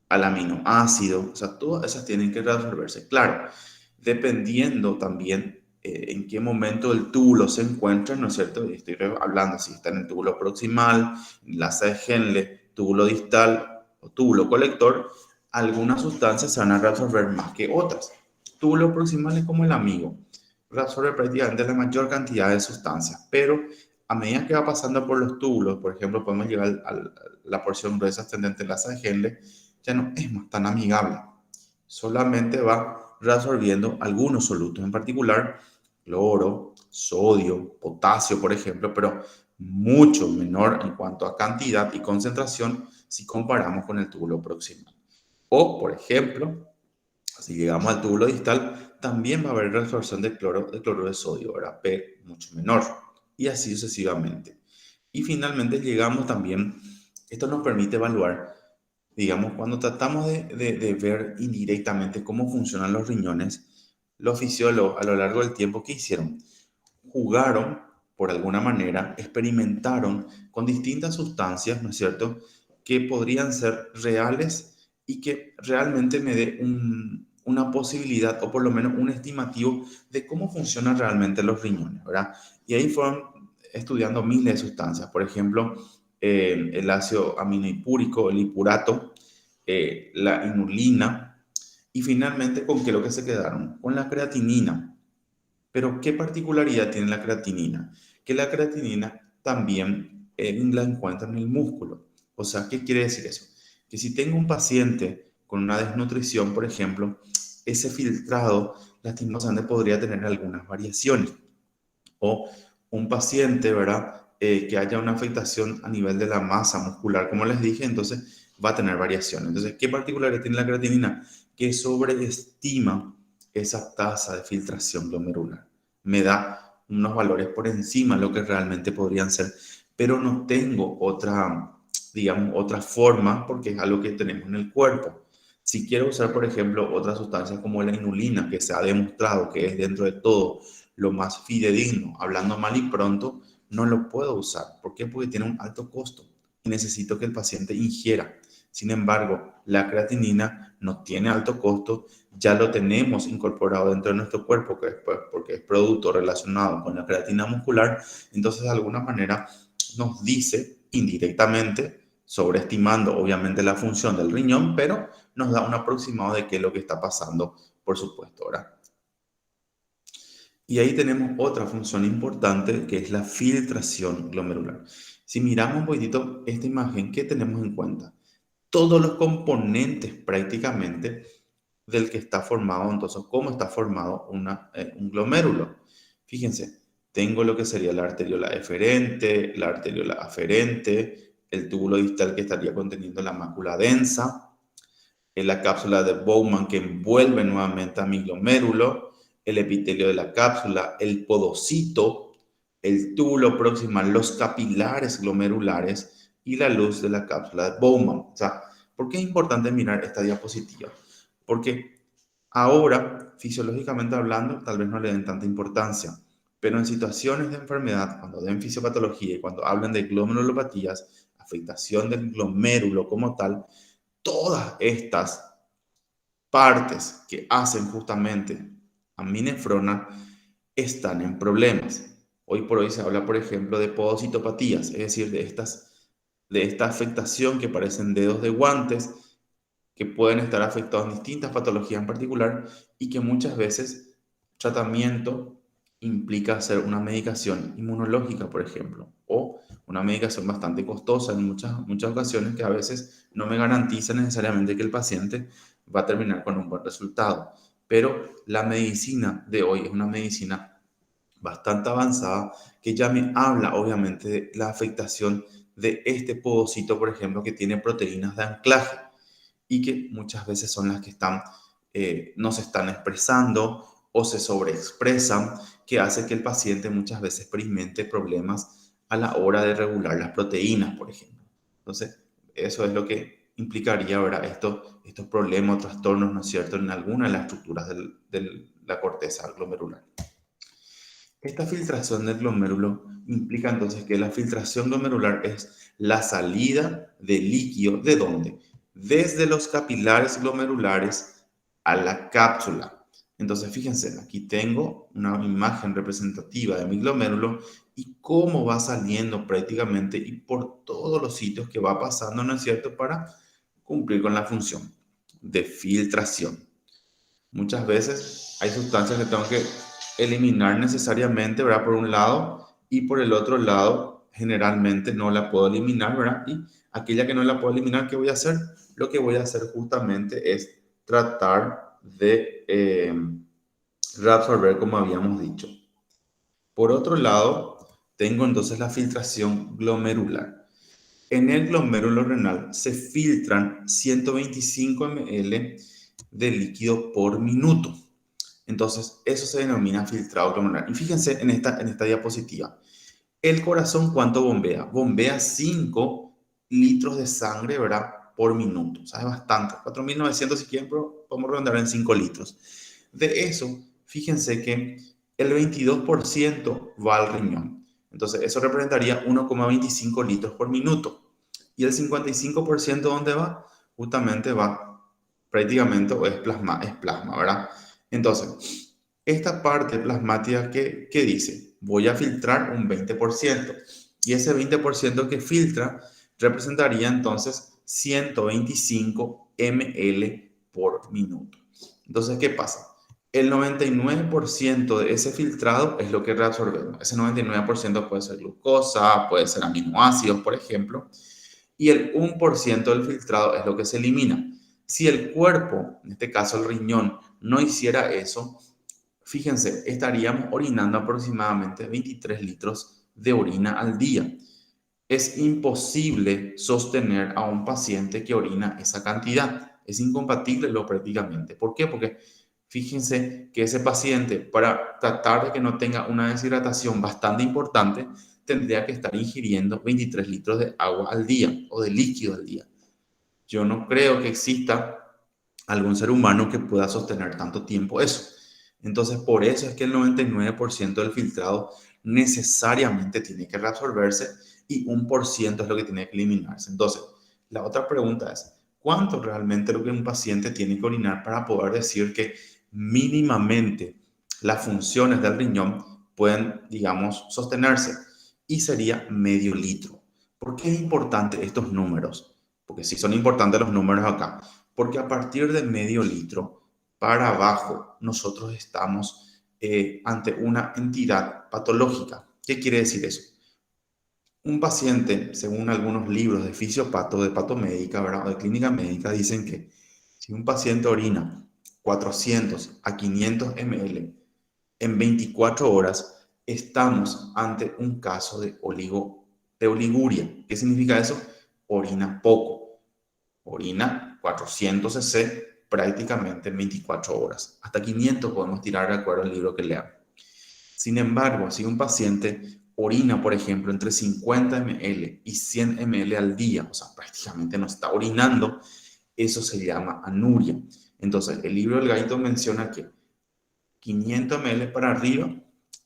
al aminoácido. O sea, todas esas tienen que reabsorberse. Claro, dependiendo también en qué momento del túbulo se encuentra, ¿no es cierto? Y estoy hablando si está en el túbulo proximal, enlace de Henle, túbulo distal o túbulo colector, algunas sustancias se van a reabsorber más que otras. Túbulo proximal es como el amigo, reabsorbe prácticamente la mayor cantidad de sustancias, pero a medida que va pasando por los túbulos, por ejemplo, podemos llegar a la porción gruesa ascendente enlace de Henle, ya no es más tan amigable, solamente va reabsorbiendo algunos solutos en particular, cloro, sodio, potasio, por ejemplo, pero mucho menor en cuanto a cantidad y concentración si comparamos con el túbulo proximal. O, por ejemplo, si llegamos al túbulo distal, también va a haber reabsorción de cloruro de sodio, ¿verdad? P mucho menor, y así sucesivamente. Y finalmente llegamos también, esto nos permite evaluar, digamos, cuando tratamos de ver indirectamente cómo funcionan los riñones, los fisiólogos a lo largo del tiempo, ¿qué hicieron? Jugaron, por alguna manera, experimentaron con distintas sustancias, ¿no es cierto?, que podrían ser reales y que realmente me dé una posibilidad, o por lo menos un estimativo, de cómo funcionan realmente los riñones, ¿verdad? Y ahí fueron estudiando miles de sustancias, por ejemplo, el ácido aminohipúrico, el hipurato, la inulina, y finalmente, ¿con qué es lo que se quedaron? Con la creatinina. Pero, ¿qué particularidad tiene la creatinina? Que la creatinina también la encuentra en el músculo. O sea, ¿qué quiere decir eso? Que si tengo un paciente con una desnutrición, por ejemplo, ese filtrado lastimosamente podría tener algunas variaciones. O un paciente, ¿verdad?, que haya una afectación a nivel de la masa muscular, como les dije, entonces va a tener variaciones. Entonces, ¿qué particularidad tiene la creatinina? Que sobreestima esa tasa de filtración glomerular. Me da unos valores por encima de lo que realmente podrían ser, pero no tengo otra, digamos, otra forma, porque es algo que tenemos en el cuerpo. Si quiero usar, por ejemplo, otras sustancias como la inulina, que se ha demostrado que es dentro de todo lo más fidedigno, hablando mal y pronto, no lo puedo usar. ¿Por qué? Porque tiene un alto costo y necesito que el paciente ingiera. Sin embargo, la creatinina no tiene alto costo, ya lo tenemos incorporado dentro de nuestro cuerpo, porque es producto relacionado con la creatina muscular, entonces de alguna manera nos dice indirectamente, sobreestimando obviamente la función del riñón, pero nos da un aproximado de qué es lo que está pasando, por supuesto, ¿verdad? Y ahí tenemos otra función importante que es la filtración glomerular. Si miramos un poquitito esta imagen, ¿qué tenemos en cuenta? Todos los componentes prácticamente del que está formado, entonces, cómo está formado un glomérulo. Fíjense, tengo lo que sería la arteriola eferente, la arteriola aferente, el túbulo distal que estaría conteniendo la mácula densa, la cápsula de Bowman que envuelve nuevamente a mi glomérulo, el epitelio de la cápsula, el podocito, el túbulo proximal, los capilares glomerulares y la luz de la cápsula de Bowman. O sea, ¿por qué es importante mirar esta diapositiva? Porque ahora, fisiológicamente hablando, tal vez no le den tanta importancia, pero en situaciones de enfermedad, cuando den fisiopatología y cuando hablan de glomerulopatías, afectación del glomérulo como tal, todas estas partes que hacen justamente a mi nefrona están en problemas. Hoy por hoy se habla, por ejemplo, de podocitopatías, es decir, de esta afectación que parecen dedos de guantes, que pueden estar afectados en distintas patologías en particular y que muchas veces tratamiento implica hacer una medicación inmunológica, por ejemplo, o una medicación bastante costosa en muchas ocasiones que a veces no me garantiza necesariamente que el paciente va a terminar con un buen resultado. Pero la medicina de hoy es una medicina bastante avanzada que ya me habla obviamente de la afectación de este podocito, por ejemplo, que tiene proteínas de anclaje y que muchas veces son las que no se están expresando o se sobreexpresan, que hace que el paciente muchas veces experimente problemas a la hora de regular las proteínas, por ejemplo. Entonces, eso es lo que implicaría ahora estos problemas o trastornos, ¿no es cierto?, en alguna de las estructuras de la corteza glomerular. Esta filtración del glomérulo implica entonces que la filtración glomerular es la salida de líquido, ¿de dónde? Desde los capilares glomerulares a la cápsula. Entonces, fíjense, aquí tengo una imagen representativa de mi glomérulo y cómo va saliendo prácticamente y por todos los sitios que va pasando, ¿no es cierto?, para cumplir con la función de filtración. Muchas veces hay sustancias que tengo que eliminar necesariamente, ¿verdad?, por un lado, y por el otro lado, generalmente no la puedo eliminar, ¿verdad? Y aquella que no la puedo eliminar, ¿qué voy a hacer? Lo que voy a hacer justamente es tratar de reabsorber, como habíamos dicho. Por otro lado, tengo entonces la filtración glomerular. En el glomérulo renal se filtran 125 ml de líquido por minuto. Entonces, eso se denomina filtrado glomerular. Y fíjense en esta diapositiva. El corazón, ¿cuánto bombea? Bombea 5 litros de sangre, ¿verdad? Por minuto. O sea, es bastante. 4.900 si quieren, pero podemos redondear en 5 litros. De eso, fíjense que el 22% va al riñón. Entonces, eso representaría 1,25 litros por minuto. Y el 55% ¿dónde va? Justamente va prácticamente, o es plasma, ¿verdad? Entonces, esta parte plasmática, ¿qué dice? Voy a filtrar un 20%. Y ese 20% que filtra representaría entonces 125 ml por minuto. Entonces, ¿qué pasa? El 99% de ese filtrado es lo que reabsorbemos. Ese 99% puede ser glucosa, puede ser aminoácidos, por ejemplo. Y el 1% del filtrado es lo que se elimina. Si el cuerpo, en este caso el riñón, no hiciera eso, fíjense, estaríamos orinando aproximadamente 23 litros de orina al día. Es imposible sostener a un paciente que orina esa cantidad. Es incompatible prácticamente. ¿Por qué? Porque fíjense que ese paciente, para tratar de que no tenga una deshidratación bastante importante, tendría que estar ingiriendo 23 litros de agua al día o de líquido al día. Yo no creo que exista algún ser humano que pueda sostener tanto tiempo eso. Entonces, por eso es que el 99% del filtrado necesariamente tiene que reabsorberse y 1% es lo que tiene que eliminarse. Entonces, la otra pregunta es, ¿cuánto realmente lo que un paciente tiene que orinar para poder decir que mínimamente las funciones del riñón pueden, digamos, sostenerse? Y sería medio litro. ¿Por qué es importante estos números? Porque sí son importantes los números acá. Porque a partir de medio litro para abajo, nosotros estamos ante una entidad patológica. ¿Qué quiere decir eso? Un paciente, según algunos libros de fisiopato, de patomédica, ¿verdad? O de clínica médica, dicen que si un paciente orina 400 a 500 ml en 24 horas, estamos ante un caso de oliguria. ¿Qué significa eso? Orina poco. Orina 400 cc prácticamente en 24 horas. Hasta 500 podemos tirar de acuerdo al libro que lean. Sin embargo, si un paciente orina, por ejemplo, entre 50 ml y 100 ml al día, o sea, prácticamente no está orinando, eso se llama anuria. Entonces, el libro del Gallito menciona que 500 ml para arriba,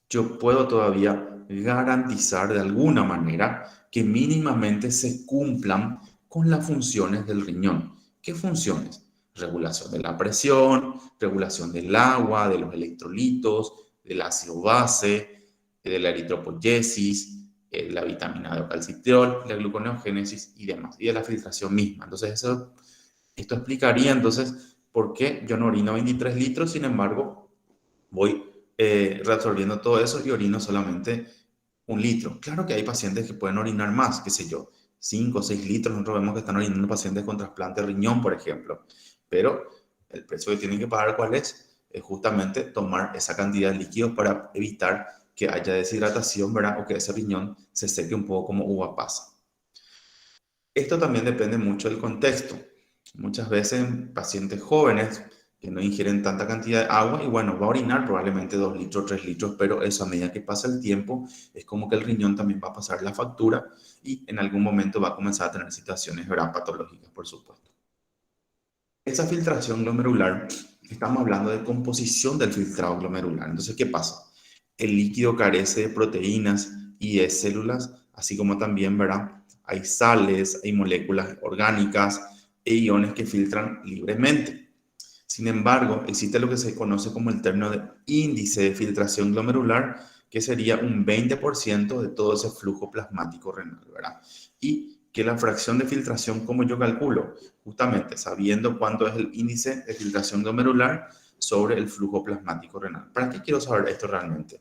yo puedo todavía garantizar de alguna manera que mínimamente se cumplan con las funciones del riñón. ¿Qué funciones? Regulación de la presión, regulación del agua, de los electrolitos, del ácido base, de la eritropoyesis, la vitamina D o calcitriol, la gluconeogénesis y demás, y de la filtración misma. Entonces, esto explicaría entonces por qué yo no orino 23 litros, sin embargo, voy reabsorbiendo todo eso y orino solamente 1 litro. Claro que hay pacientes que pueden orinar más, qué sé yo, 5 o 6 litros. Nosotros vemos que están orinando pacientes con trasplante de riñón, por ejemplo. Pero el precio que tienen que pagar, ¿cuál es? Es justamente tomar esa cantidad de líquidos para evitar que haya deshidratación, ¿verdad? O que ese riñón se seque un poco como uva pasa. Esto también depende mucho del contexto. Muchas veces pacientes jóvenes que no ingieren tanta cantidad de agua y bueno, va a orinar probablemente 2 litros, 3 litros, pero eso a medida que pasa el tiempo es como que el riñón también va a pasar la factura y en algún momento va a comenzar a tener situaciones, ¿verdad?, patológicas, por supuesto. Esa filtración glomerular, estamos hablando de composición del filtrado glomerular. Entonces, ¿qué pasa? El líquido carece de proteínas y de células, así como también, ¿verdad?, hay sales, hay moléculas orgánicas e iones que filtran libremente. Sin embargo, existe lo que se conoce como el término de índice de filtración glomerular, que sería un 20% de todo ese flujo plasmático renal, ¿verdad? Y que la fracción de filtración, como yo calculo, justamente sabiendo cuánto es el índice de filtración glomerular sobre el flujo plasmático renal. ¿Para qué quiero saber esto realmente?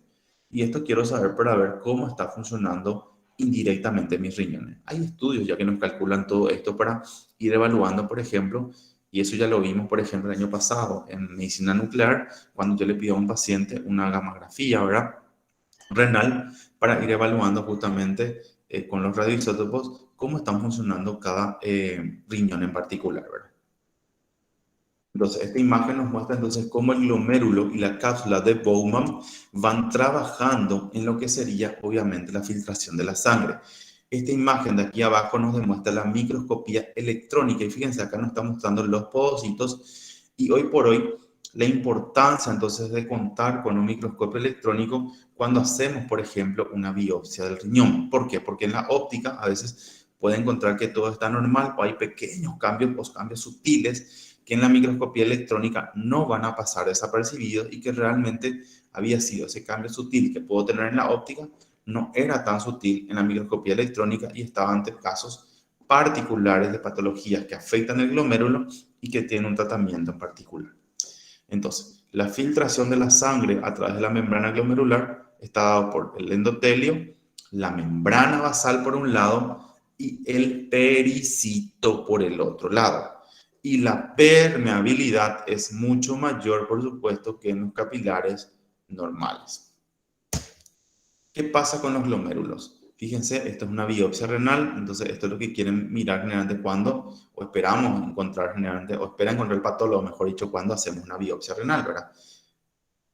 Y esto quiero saber para ver cómo está funcionando indirectamente mis riñones. Hay estudios ya que nos calculan todo esto para ir evaluando, por ejemplo, y eso ya lo vimos, por ejemplo, el año pasado en medicina nuclear, cuando yo le pido a un paciente una gamografía, ¿verdad?, renal para ir evaluando justamente con los radioisótopos cómo están funcionando cada riñón en particular, ¿verdad? Entonces, esta imagen nos muestra entonces cómo el glomérulo y la cápsula de Bowman van trabajando en lo que sería, obviamente, la filtración de la sangre. Esta imagen de aquí abajo nos demuestra la microscopía electrónica. Y fíjense, acá nos está mostrando los podocitos. Y hoy por hoy, la importancia entonces de contar con un microscopio electrónico cuando hacemos, por ejemplo, una biopsia del riñón. ¿Por qué? Porque en la óptica a veces puede encontrar que todo está normal, o hay pequeños cambios o cambios sutiles que en la microscopía electrónica no van a pasar desapercibidos y que realmente había sido ese cambio sutil que puedo tener en la óptica, no era tan sutil en la microscopía electrónica y estaba ante casos particulares de patologías que afectan el glomérulo y que tienen un tratamiento en particular. Entonces, la filtración de la sangre a través de la membrana glomerular está dado por el endotelio, la membrana basal por un lado y el pericito por el otro lado. Y la permeabilidad es mucho mayor, por supuesto, que en los capilares normales. ¿Qué pasa con los glomérulos? Fíjense, esto es una biopsia renal, entonces esto es lo que quieren mirar generalmente cuando, o esperamos encontrar generalmente, o espera encontrar el patólogo, mejor dicho, cuando hacemos una biopsia renal, ¿verdad?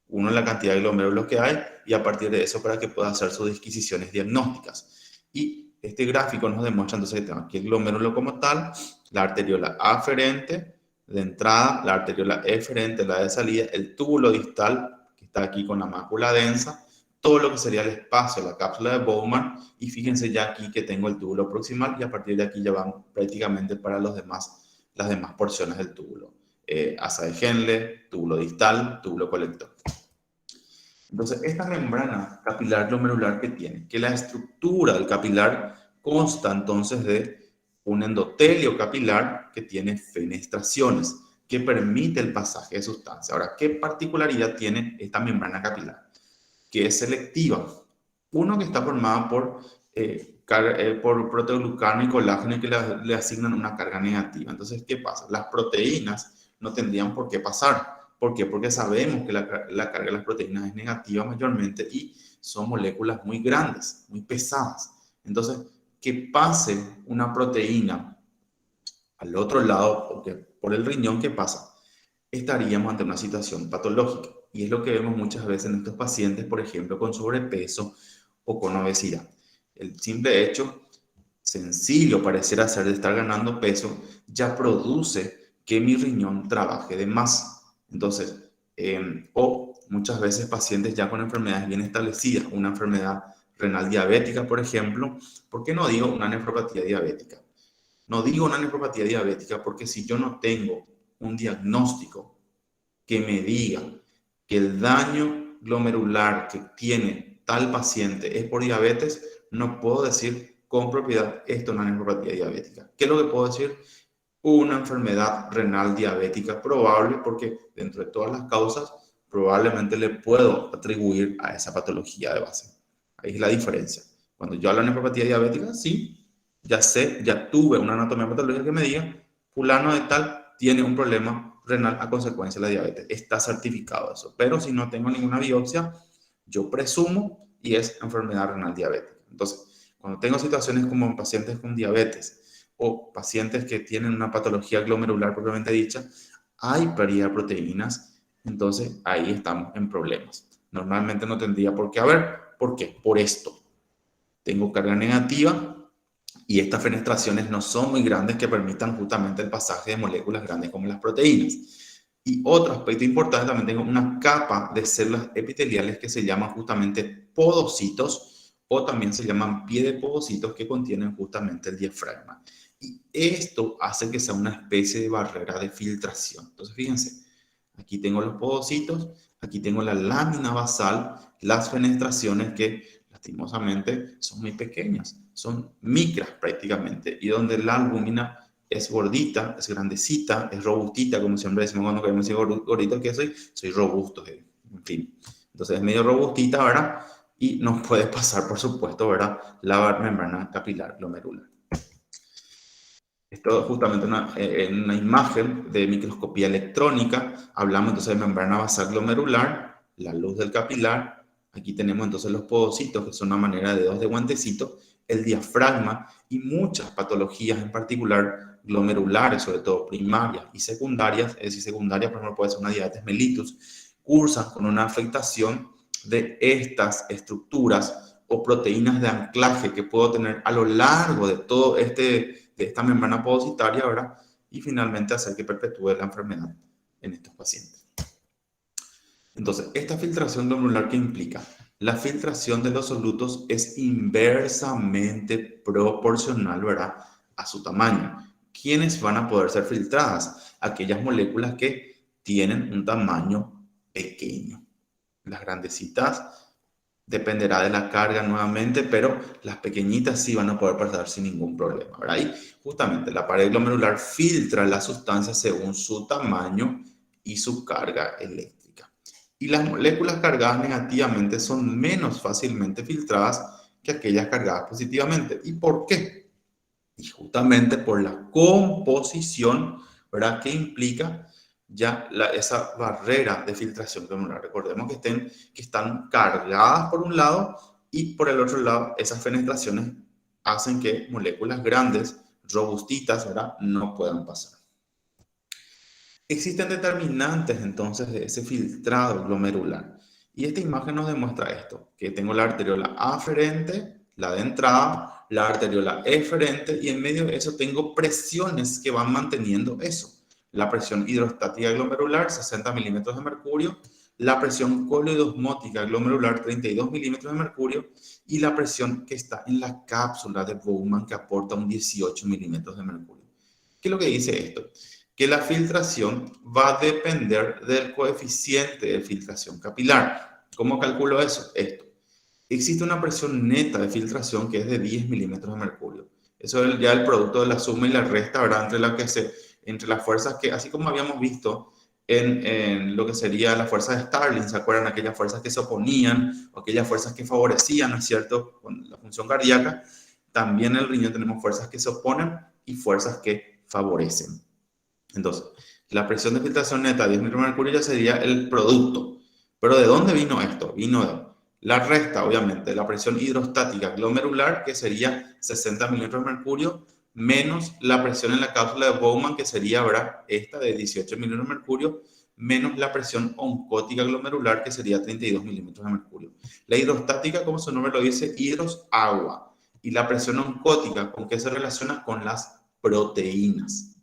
Uno, la cantidad de glomérulos que hay, y a partir de eso para que pueda hacer sus disquisiciones diagnósticas. Y este gráfico nos demuestra entonces que tenemos aquí el glomérulo como tal, la arteriola aferente de entrada, la arteriola eferente, la de salida, el túbulo distal, que está aquí con la mácula densa, todo lo que sería el espacio, la cápsula de Bowman, y fíjense ya aquí que tengo el túbulo proximal y a partir de aquí ya van prácticamente para las demás porciones del túbulo. Asa de Henle, túbulo distal, túbulo colector. Entonces, esta membrana capilar glomerular que tiene, que la estructura del capilar consta entonces de un endotelio capilar que tiene fenestraciones, que permite el pasaje de sustancia. Ahora, ¿qué particularidad tiene esta membrana capilar? Que es selectiva. Uno, que está formada por proteoglucano y colágeno y que le asignan una carga negativa. Entonces, ¿qué pasa? Las proteínas no tendrían por qué pasar. ¿Por qué? Porque sabemos que la carga de las proteínas es negativa mayormente y son moléculas muy grandes, muy pesadas. Entonces, que pase una proteína al otro lado, porque por el riñón, ¿qué pasa? Estaríamos ante una situación patológica. Y es lo que vemos muchas veces en estos pacientes, por ejemplo, con sobrepeso o con obesidad. El simple hecho, sencillo pareciera ser de estar ganando peso, ya produce que mi riñón trabaje de más. Entonces, o muchas veces pacientes ya con enfermedades bien establecidas, una enfermedad renal diabética, por ejemplo. ¿Por qué no digo una nefropatía diabética? No digo una nefropatía diabética porque si yo no tengo un diagnóstico que me diga que el daño glomerular que tiene tal paciente es por diabetes, no puedo decir con propiedad esto es una nefropatía diabética. ¿Qué es lo que puedo decir? Una enfermedad renal diabética probable, porque dentro de todas las causas probablemente le puedo atribuir a esa patología de base. Ahí es la diferencia. Cuando yo hablo de nefropatía diabética, sí, ya sé, ya tuve una anatomía patológica que me diga, fulano de tal tiene un problema renal a consecuencia de la diabetes. Está certificado eso. Pero si no tengo ninguna biopsia, yo presumo y es enfermedad renal diabética. Entonces, cuando tengo situaciones como en pacientes con diabetes, o pacientes que tienen una patología glomerular propiamente dicha, hay pérdida de proteínas, entonces ahí estamos en problemas. Normalmente no tendría por qué haber. ¿Por qué? Por esto. Tengo carga negativa y estas fenestraciones no son muy grandes que permitan justamente el pasaje de moléculas grandes como las proteínas. Y otro aspecto importante, también tengo una capa de células epiteliales que se llaman justamente podocitos o también se llaman pie de podocitos que contienen justamente el diafragma. Y esto hace que sea una especie de barrera de filtración. Entonces, fíjense, aquí tengo los podocitos, aquí tengo la lámina basal, las fenestraciones que lastimosamente son muy pequeñas, son micras prácticamente, y donde la albúmina es gordita, es grandecita, es robustita, como siempre decimos cuando queremos decir gordito que soy robusto, en fin. Entonces es medio robustita, ¿verdad? Y nos puede pasar, por supuesto, ¿verdad? La membrana capilar glomerular. Esto es justamente una imagen de microscopía electrónica. Hablamos entonces de membrana basal glomerular, la luz del capilar. Aquí tenemos entonces los podocitos, que son una manera de dedos de guantecito, el diafragma y muchas patologías, en particular glomerulares, sobre todo primarias y secundarias, es decir, secundarias, por ejemplo, puede ser una diabetes mellitus, cursan con una afectación de estas estructuras o proteínas de anclaje que puedo tener a lo largo de todo de esta membrana podocitaria, ¿verdad? Y finalmente hacer que perpetúe la enfermedad en estos pacientes. Entonces, esta filtración glomerular, ¿qué implica? La filtración de los solutos es inversamente proporcional, ¿verdad?, a su tamaño. ¿Quiénes van a poder ser filtradas? Aquellas moléculas que tienen un tamaño pequeño. Las grandecitas dependerá de la carga nuevamente, pero las pequeñitas sí van a poder pasar sin ningún problema, ¿verdad? Y justamente la pared glomerular filtra la sustancia según su tamaño y su carga eléctrica. Y las moléculas cargadas negativamente son menos fácilmente filtradas que aquellas cargadas positivamente. ¿Y por qué? Y justamente por la composición, ¿verdad?, que implica ya esa barrera de filtración glomerular. Recordemos que están cargadas por un lado y por el otro lado esas fenestraciones hacen que moléculas grandes, robustitas, ¿verdad?, no puedan pasar. Existen determinantes entonces de ese filtrado glomerular. Y esta imagen nos demuestra esto, que tengo la arteriola aferente, la de entrada, la arteriola eferente y en medio de eso tengo presiones que van manteniendo eso. La presión hidrostática glomerular, 60 milímetros de mercurio, la presión coloidosmótica glomerular, 32 milímetros de mercurio, y la presión que está en la cápsula de Bowman, que aporta un 18 milímetros de mercurio. ¿Qué es lo que dice esto? Que la filtración va a depender del coeficiente de filtración capilar. ¿Cómo calculo eso? Esto. Existe una presión neta de filtración que es de 10 milímetros de mercurio. Eso es ya el producto de la suma y la resta, ¿verdad?, entre las fuerzas que, así como habíamos visto en lo que sería la fuerza de Starling, ¿se acuerdan? Aquellas fuerzas que se oponían o aquellas fuerzas que favorecían, ¿no es cierto?, con la función cardíaca. También en el riñón tenemos fuerzas que se oponen y fuerzas que favorecen. Entonces, la presión de filtración neta, 10 milímetros de mercurio, ya sería el producto. ¿Pero de dónde vino esto? Vino de la resta, obviamente, la presión hidrostática glomerular, que sería 60 milímetros de mercurio, menos la presión en la cápsula de Bowman, que sería, ¿verdad?, esta de 18 milímetros de mercurio, menos la presión oncótica glomerular, que sería 32 milímetros de mercurio. La hidrostática, como su nombre lo dice, hidros, agua. Y la presión oncótica, ¿con qué se relaciona? Con las proteínas.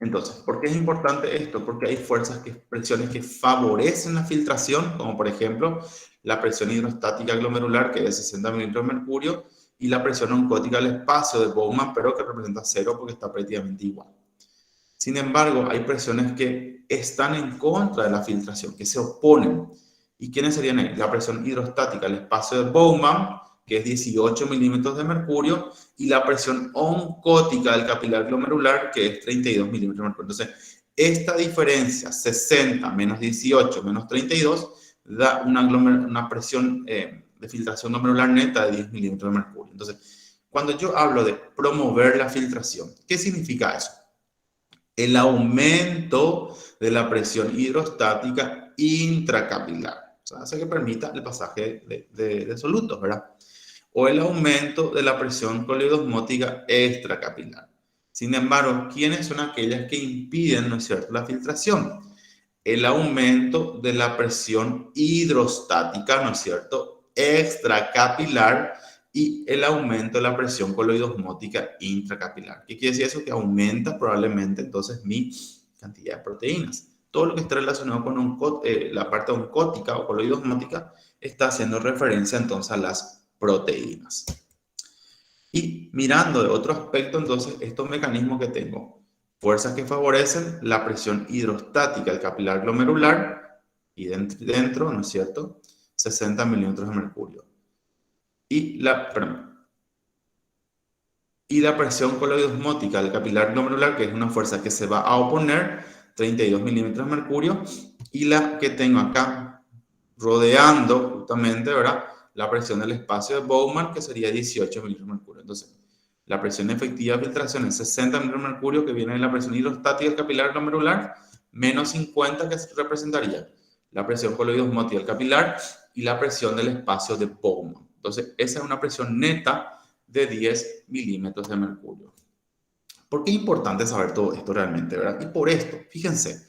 Entonces, ¿por qué es importante esto? Porque hay presiones que favorecen la filtración, como por ejemplo la presión hidrostática glomerular, que es de 60 milímetros de mercurio, y la presión oncótica del espacio de Bowman, pero que representa 0 porque está prácticamente igual. Sin embargo, hay presiones que están en contra de la filtración, que se oponen. ¿Y quiénes serían ahí? La presión hidrostática del espacio de Bowman, que es 18 milímetros de mercurio, y la presión oncótica del capilar glomerular, que es 32 milímetros de mercurio. Entonces, esta diferencia, 60 menos 18 menos 32, da una presión de filtración glomerular neta de 10 milímetros de mercurio. Entonces, cuando yo hablo de promover la filtración, ¿qué significa eso? El aumento de la presión hidrostática intracapilar, o sea, hace que permita el pasaje de solutos, ¿verdad? O el aumento de la presión coloidosmótica extracapilar. Sin embargo, ¿quiénes son aquellas que impiden, ¿no es cierto?, la filtración? El aumento de la presión hidrostática, ¿no es cierto?, extracapilar, y el aumento de la presión coloidosmótica intracapilar. ¿Qué quiere decir eso? Que aumenta probablemente entonces mi cantidad de proteínas. Todo lo que está relacionado con la parte oncótica o coloidosmótica está haciendo referencia entonces a las proteínas. Y mirando de otro aspecto, entonces, estos mecanismos que tengo, fuerzas que favorecen la presión hidrostática del capilar glomerular, y dentro, ¿no es cierto?, 60 milímetros de mercurio. Y la presión coloidosmótica del capilar glomerular, que es una fuerza que se va a oponer, 32 milímetros de mercurio, y la que tengo acá rodeando justamente, ¿verdad?, la presión del espacio de Bowman, que sería 18 milímetros de mercurio. Entonces, la presión efectiva de filtración es 60 milímetros de mercurio, que viene de la presión hidrostática del capilar glomerular, menos 50, que representaría la presión coloidosmótica del capilar, y la presión del espacio de Bowman. Entonces, esa es una presión neta de 10 milímetros de mercurio. ¿Por qué es importante saber todo esto realmente, verdad? Y por esto, fíjense,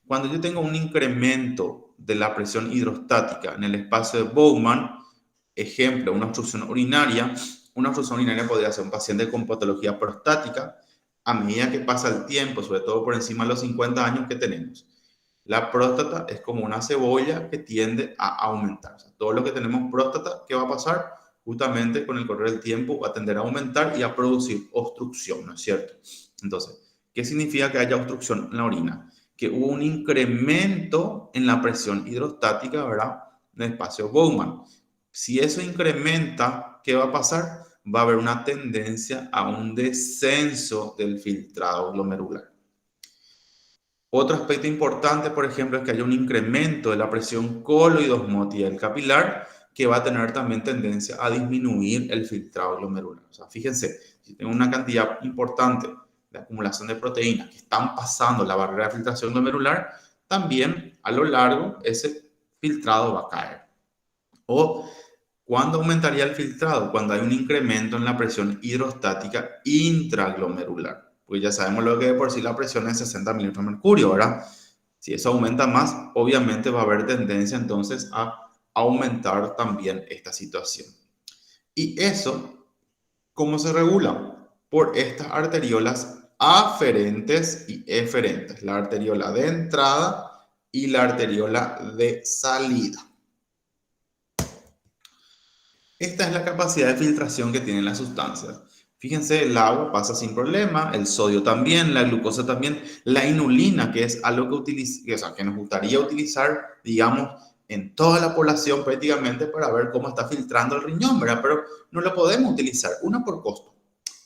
cuando yo tengo un incremento de la presión hidrostática en el espacio de Bowman, ejemplo, una obstrucción urinaria podría ser un paciente con patología prostática a medida que pasa el tiempo, sobre todo por encima de los 50 años que tenemos. La próstata es como una cebolla que tiende a aumentar. O sea, todo lo que tenemos próstata, ¿qué va a pasar? Justamente con el correr del tiempo va a tender a aumentar y a producir obstrucción, ¿no es cierto? Entonces, ¿qué significa que haya obstrucción en la orina? Que hubo un incremento en la presión hidrostática, ¿verdad? En el espacio Bowman. Si eso incrementa, ¿qué va a pasar? Va a haber una tendencia a un descenso del filtrado glomerular. Otro aspecto importante, por ejemplo, es que haya un incremento de la presión coloidosmótica del capilar, que va a tener también tendencia a disminuir el filtrado glomerular. O sea, fíjense, si tengo una cantidad importante de acumulación de proteínas que están pasando la barrera de filtración glomerular, también a lo largo ese filtrado va a caer. O, ¿cuándo aumentaría el filtrado? Cuando hay un incremento en la presión hidrostática intraglomerular. Pues ya sabemos lo que de por sí la presión es 60 milímetros de mercurio, ¿verdad? Si eso aumenta más, obviamente va a haber tendencia entonces a aumentar también esta situación. Y eso, ¿cómo se regula? Por estas arteriolas aferentes y eferentes. La arteriola de entrada y la arteriola de salida. Esta es la capacidad de filtración que tienen las sustancias. Fíjense, el agua pasa sin problema, el sodio también, la glucosa también, la inulina, que es algo que nos gustaría utilizar, digamos, en toda la población prácticamente para ver cómo está filtrando el riñón, ¿verdad? Pero no lo podemos utilizar, una por costo.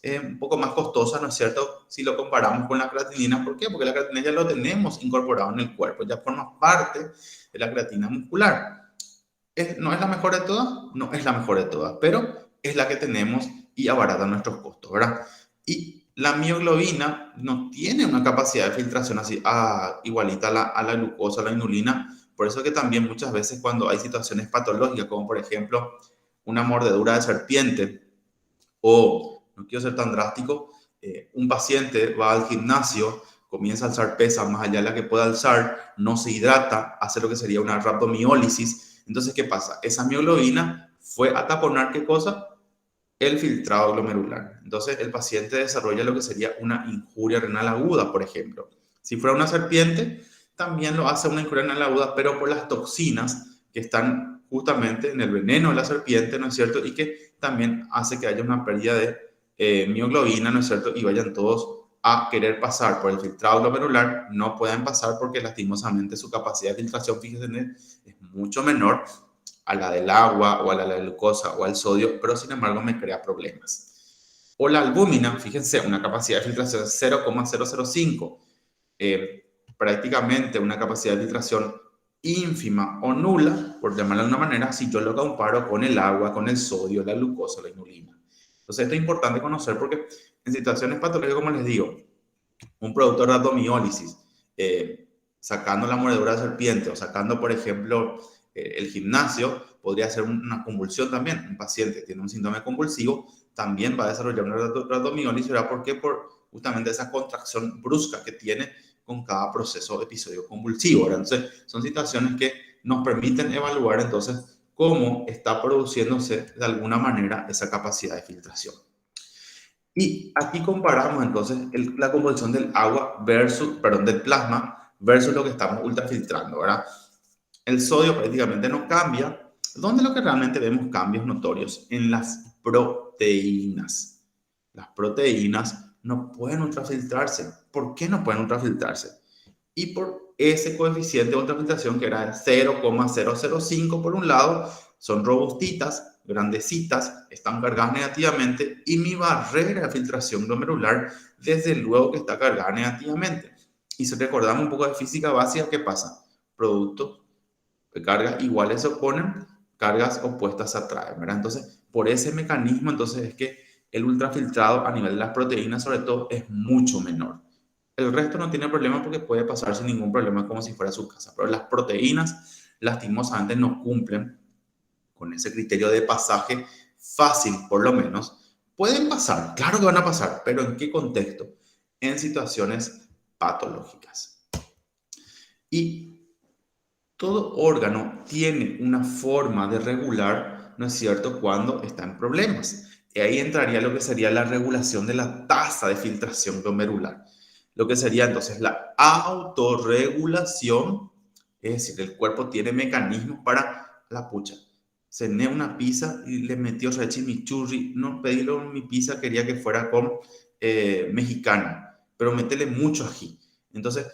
Es un poco más costosa, ¿no es cierto? Si lo comparamos con la creatinina. ¿Por qué? Porque la creatinina ya lo tenemos incorporado en el cuerpo, ya forma parte de la creatina muscular. ¿No es la mejor de todas? No es la mejor de todas, pero es la que tenemos y abarata nuestros costos, ¿verdad? Y la mioglobina no tiene una capacidad de filtración así igualita a la glucosa, a la inulina. Por eso que también muchas veces cuando hay situaciones patológicas, como por ejemplo una mordedura de serpiente, o, no quiero ser tan drástico, un paciente va al gimnasio, comienza a alzar pesas más allá de la que pueda alzar, no se hidrata, hace lo que sería una rhabdomiólisis. Entonces, ¿qué pasa? Esa mioglobina fue a taponar, ¿qué cosa? El filtrado glomerular. Entonces, el paciente desarrolla lo que sería una injuria renal aguda, por ejemplo. Si fuera una serpiente, también lo hace una injuria renal aguda, pero por las toxinas que están justamente en el veneno de la serpiente, ¿no es cierto? Y que también hace que haya una pérdida de mioglobina, ¿no es cierto? Y vayan todos a querer pasar por el filtrado glomerular, no pueden pasar porque lastimosamente su capacidad de filtración, fíjense, es mucho menor a la del agua o a la de la glucosa o al sodio, pero sin embargo me crea problemas. O la albúmina, fíjense, una capacidad de filtración de 0,005, prácticamente una capacidad de filtración ínfima o nula, por llamarla de una manera, si yo lo comparo con el agua, con el sodio, la glucosa, la inulina. Entonces esto es importante conocer porque en situaciones patológicas, como les digo, un producto de rhabdomiólisis, sacando la mordedura de serpiente o sacando, por ejemplo, el gimnasio, podría ser una convulsión también. Un paciente que tiene un síndrome convulsivo también va a desarrollar una rhabdomiólisis, ¿verdad? ¿Por qué? Por justamente esa contracción brusca que tiene con cada proceso episodio convulsivo, ¿verdad? Entonces, son situaciones que nos permiten evaluar entonces cómo está produciéndose de alguna manera esa capacidad de filtración. Y aquí comparamos entonces la composición del agua del plasma versus lo que estamos ultrafiltrando, ¿verdad? El sodio prácticamente no cambia. ¿Dónde lo que realmente vemos cambios notorios? En las proteínas. Las proteínas no pueden ultrafiltrarse. ¿Por qué no pueden ultrafiltrarse? Y por ese coeficiente de ultrafiltración que era 0,005 por un lado, son robustitas, grandecitas, están cargadas negativamente y mi barrera de filtración glomerular desde luego que está cargada negativamente. Y si recordamos un poco de física básica, ¿qué pasa? Productos de cargas iguales se oponen, cargas opuestas se atraen, ¿verdad? Entonces, por ese mecanismo, entonces es que el ultrafiltrado a nivel de las proteínas, sobre todo, es mucho menor. El resto no tiene problema porque puede pasar sin ningún problema como si fuera su casa, pero las proteínas lastimosamente no cumplen con ese criterio de pasaje fácil, por lo menos, pueden pasar, claro que van a pasar, pero ¿en qué contexto? En situaciones patológicas. Y todo órgano tiene una forma de regular, ¿no es cierto?, cuando está en problemas. Y ahí entraría lo que sería la regulación de la tasa de filtración glomerular. Lo que sería entonces la autorregulación, es decir, el cuerpo tiene mecanismos para la pucha. Cené una pizza y le metió chimichurri. No pedí mi pizza, quería que fuera con mexicana, pero métele mucho ají. Entonces,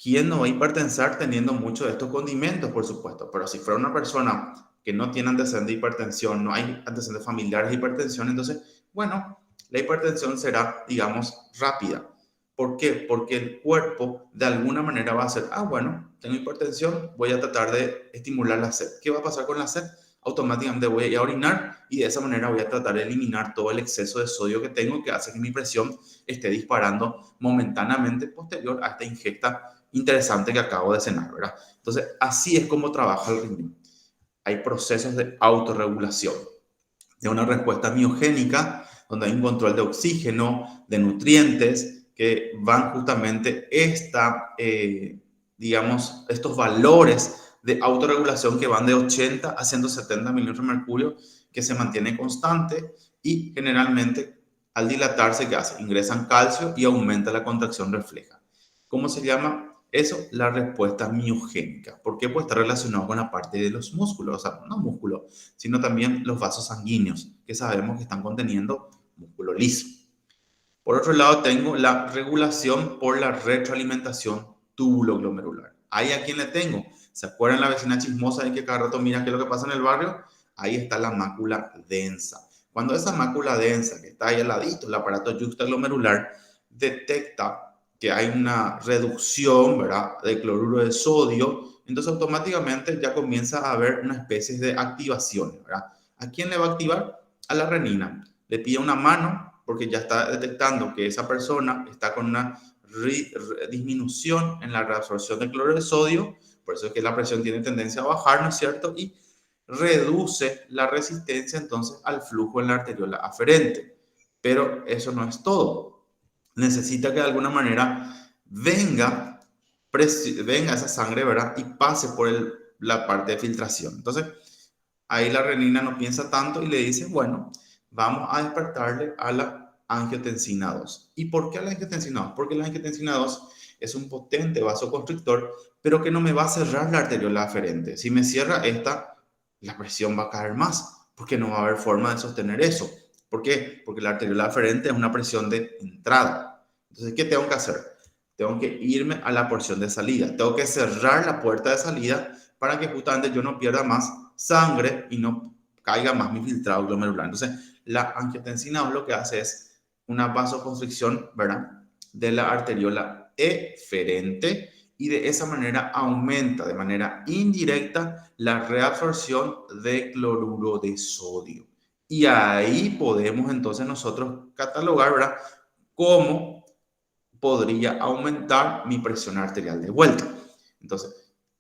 ¿quién no va a hipertensar teniendo mucho de estos condimentos, por supuesto? Pero si fuera una persona que no tiene antecedentes de hipertensión, no hay antecedentes familiares de hipertensión, entonces, bueno, la hipertensión será, digamos, rápida. ¿Por qué? Porque el cuerpo de alguna manera va a hacer, bueno, tengo hipertensión, voy a tratar de estimular la sed. ¿Qué va a pasar con la sed? Automáticamente voy a ir a orinar y de esa manera voy a tratar de eliminar todo el exceso de sodio que tengo, que hace que mi presión esté disparando momentáneamente posterior a esta ingesta interesante que acabo de cenar, ¿verdad? Entonces, así es como trabaja el riñón. Hay procesos de autorregulación, de una respuesta miogénica, donde hay un control de oxígeno, de nutrientes, que van justamente digamos, estos valores de autorregulación que van de 80 a 170 milímetros de mercurio, que se mantiene constante y generalmente al dilatarse, ¿qué hace? Ingresan calcio y aumenta la contracción refleja. ¿Cómo se llama eso? La respuesta miogénica. ¿Por qué? Pues está relacionado con la parte de los músculos, o sea, no músculos, sino también los vasos sanguíneos, que sabemos que están conteniendo músculo liso. Por otro lado, tengo la regulación por la retroalimentación túbulo-glomerular. ¿Ahí a quién le tengo? ¿Se acuerdan la vecina chismosa de que cada rato mira qué es lo que pasa en el barrio? Ahí está la mácula densa. Cuando esa mácula densa, que está ahí al ladito, el aparato yuxtaglomerular, detecta que hay una reducción, ¿verdad?, de cloruro de sodio, entonces automáticamente ya comienza a haber una especie de activación, ¿verdad? ¿A quién le va a activar? A la renina. Le pide una mano, porque ya está detectando que esa persona está con una disminución en la reabsorción de cloruro de sodio, por eso es que la presión tiene tendencia a bajar, ¿no es cierto? Y reduce la resistencia entonces al flujo en la arteriola aferente. Pero eso no es todo. Necesita que de alguna manera venga esa sangre, ¿verdad?, y pase por la parte de filtración. Entonces, ahí la renina no piensa tanto y le dice, bueno, vamos a despertarle a la angiotensina 2. ¿Y por qué a la angiotensina 2? Porque la angiotensina 2 es un potente vasoconstrictor, pero que no me va a cerrar la arteriola aferente. Si me cierra esta, la presión va a caer más, porque no va a haber forma de sostener eso. ¿Por qué? Porque la arteriola aferente es una presión de entrada. Entonces, ¿qué tengo que hacer? Tengo que irme a la porción de salida. Tengo que cerrar la puerta de salida para que justamente yo no pierda más sangre y no caiga más mi filtrado glomerular. Entonces, la angiotensina 2 lo que hace es una vasoconstricción, ¿verdad?, de la arteriola eferente y de esa manera aumenta de manera indirecta la reabsorción de cloruro de sodio. Y ahí podemos entonces nosotros catalogar, ¿verdad?, cómo podría aumentar mi presión arterial de vuelta. Entonces,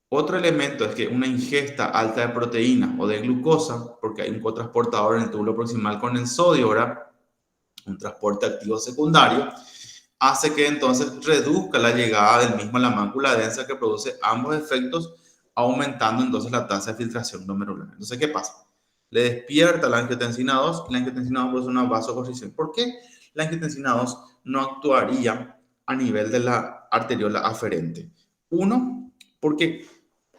otro elemento es que una ingesta alta de proteína o de glucosa, porque hay un cotransportador en el túbulo proximal con el sodio, ¿verdad?, un transporte activo secundario, hace que entonces reduzca la llegada del mismo a la mácula densa, que produce ambos efectos, aumentando entonces la tasa de filtración glomerular. Entonces, ¿qué pasa? Le despierta la angiotensina 2 y la angiotensina 2 produce una vasoconstricción. ¿Por qué la angiotensina 2 no actuaría a nivel de la arteriola aferente? Uno, porque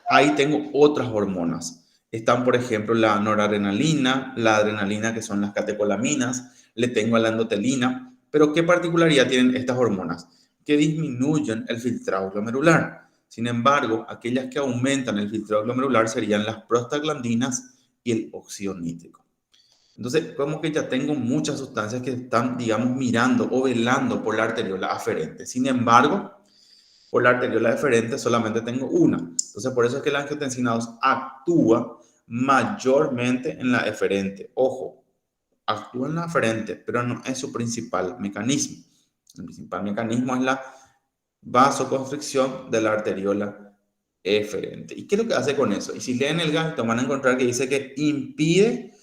ahí tengo otras hormonas. Están, por ejemplo, la noradrenalina, la adrenalina, que son las catecolaminas, le tengo a la endotelina. Pero ¿qué particularidad tienen estas hormonas? Que disminuyen el filtrado glomerular. Sin embargo, aquellas que aumentan el filtrado glomerular serían las prostaglandinas y el óxido nítrico. Entonces, como que ya tengo muchas sustancias que están, digamos, mirando o velando por la arteriola aferente. Sin embargo, por la arteriola deferente solamente tengo una. Entonces, por eso es que la angiotensina 2 actúa mayormente en la eferente. Ojo, actúa en la aferente, pero no es su principal mecanismo. El principal mecanismo es la vasoconstricción de la arteriola Excelente. ¿Y qué es lo que hace con eso? Y si leen el Guyton van a encontrar que dice que impide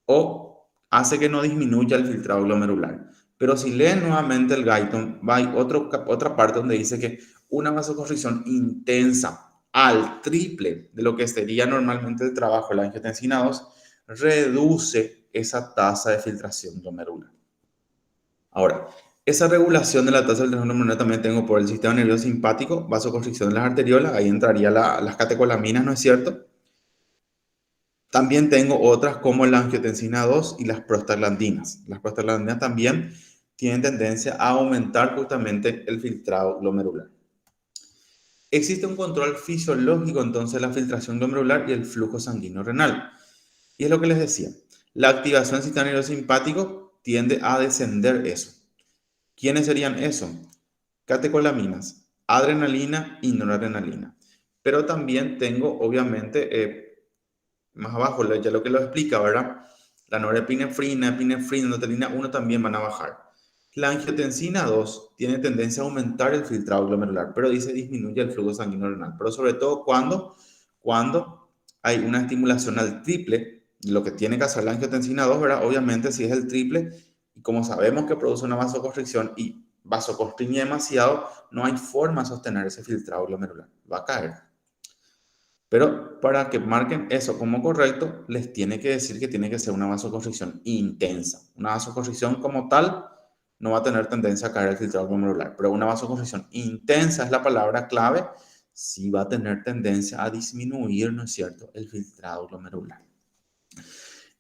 o hace que no disminuya el filtrado glomerular. Pero si leen nuevamente el Guyton, hay otra parte donde dice que una vasoconstricción intensa al triple de lo que sería normalmente el trabajo de la angiotensina 2 reduce esa tasa de filtración glomerular. Ahora, esa regulación de la tasa de filtración glomerular también tengo por el sistema nervioso simpático, vasoconstricción de las arteriolas, ahí entraría las catecolaminas, ¿no es cierto? También tengo otras como la angiotensina 2 y las prostaglandinas. Las prostaglandinas también tienen tendencia a aumentar justamente el filtrado glomerular. Existe un control fisiológico entonces de la filtración glomerular y el flujo sanguíneo renal. Y es lo que les decía, la activación del sistema nervioso simpático tiende a descender eso. ¿Quiénes serían eso? Catecolaminas, adrenalina y noradrenalina. Pero también tengo, obviamente, más abajo, ya lo que lo explica, ¿verdad? La norepinefrina, epinefrina, noradrenalina 1 también van a bajar. La angiotensina 2 tiene tendencia a aumentar el filtrado glomerular, pero dice disminuye el flujo sanguíneo renal. Pero sobre todo cuando hay una estimulación al triple, lo que tiene que hacer la angiotensina 2, ¿verdad? Obviamente si es el triple, y como sabemos que produce una vasoconstricción y vasoconstriñe demasiado, no hay forma de sostener ese filtrado glomerular. Va a caer. Pero para que marquen eso como correcto, les tiene que decir que tiene que ser una vasoconstricción intensa. Una vasoconstricción como tal no va a tener tendencia a caer el filtrado glomerular, pero una vasoconstricción intensa es la palabra clave, sí va a tener tendencia a disminuir, ¿no es cierto?, el filtrado glomerular.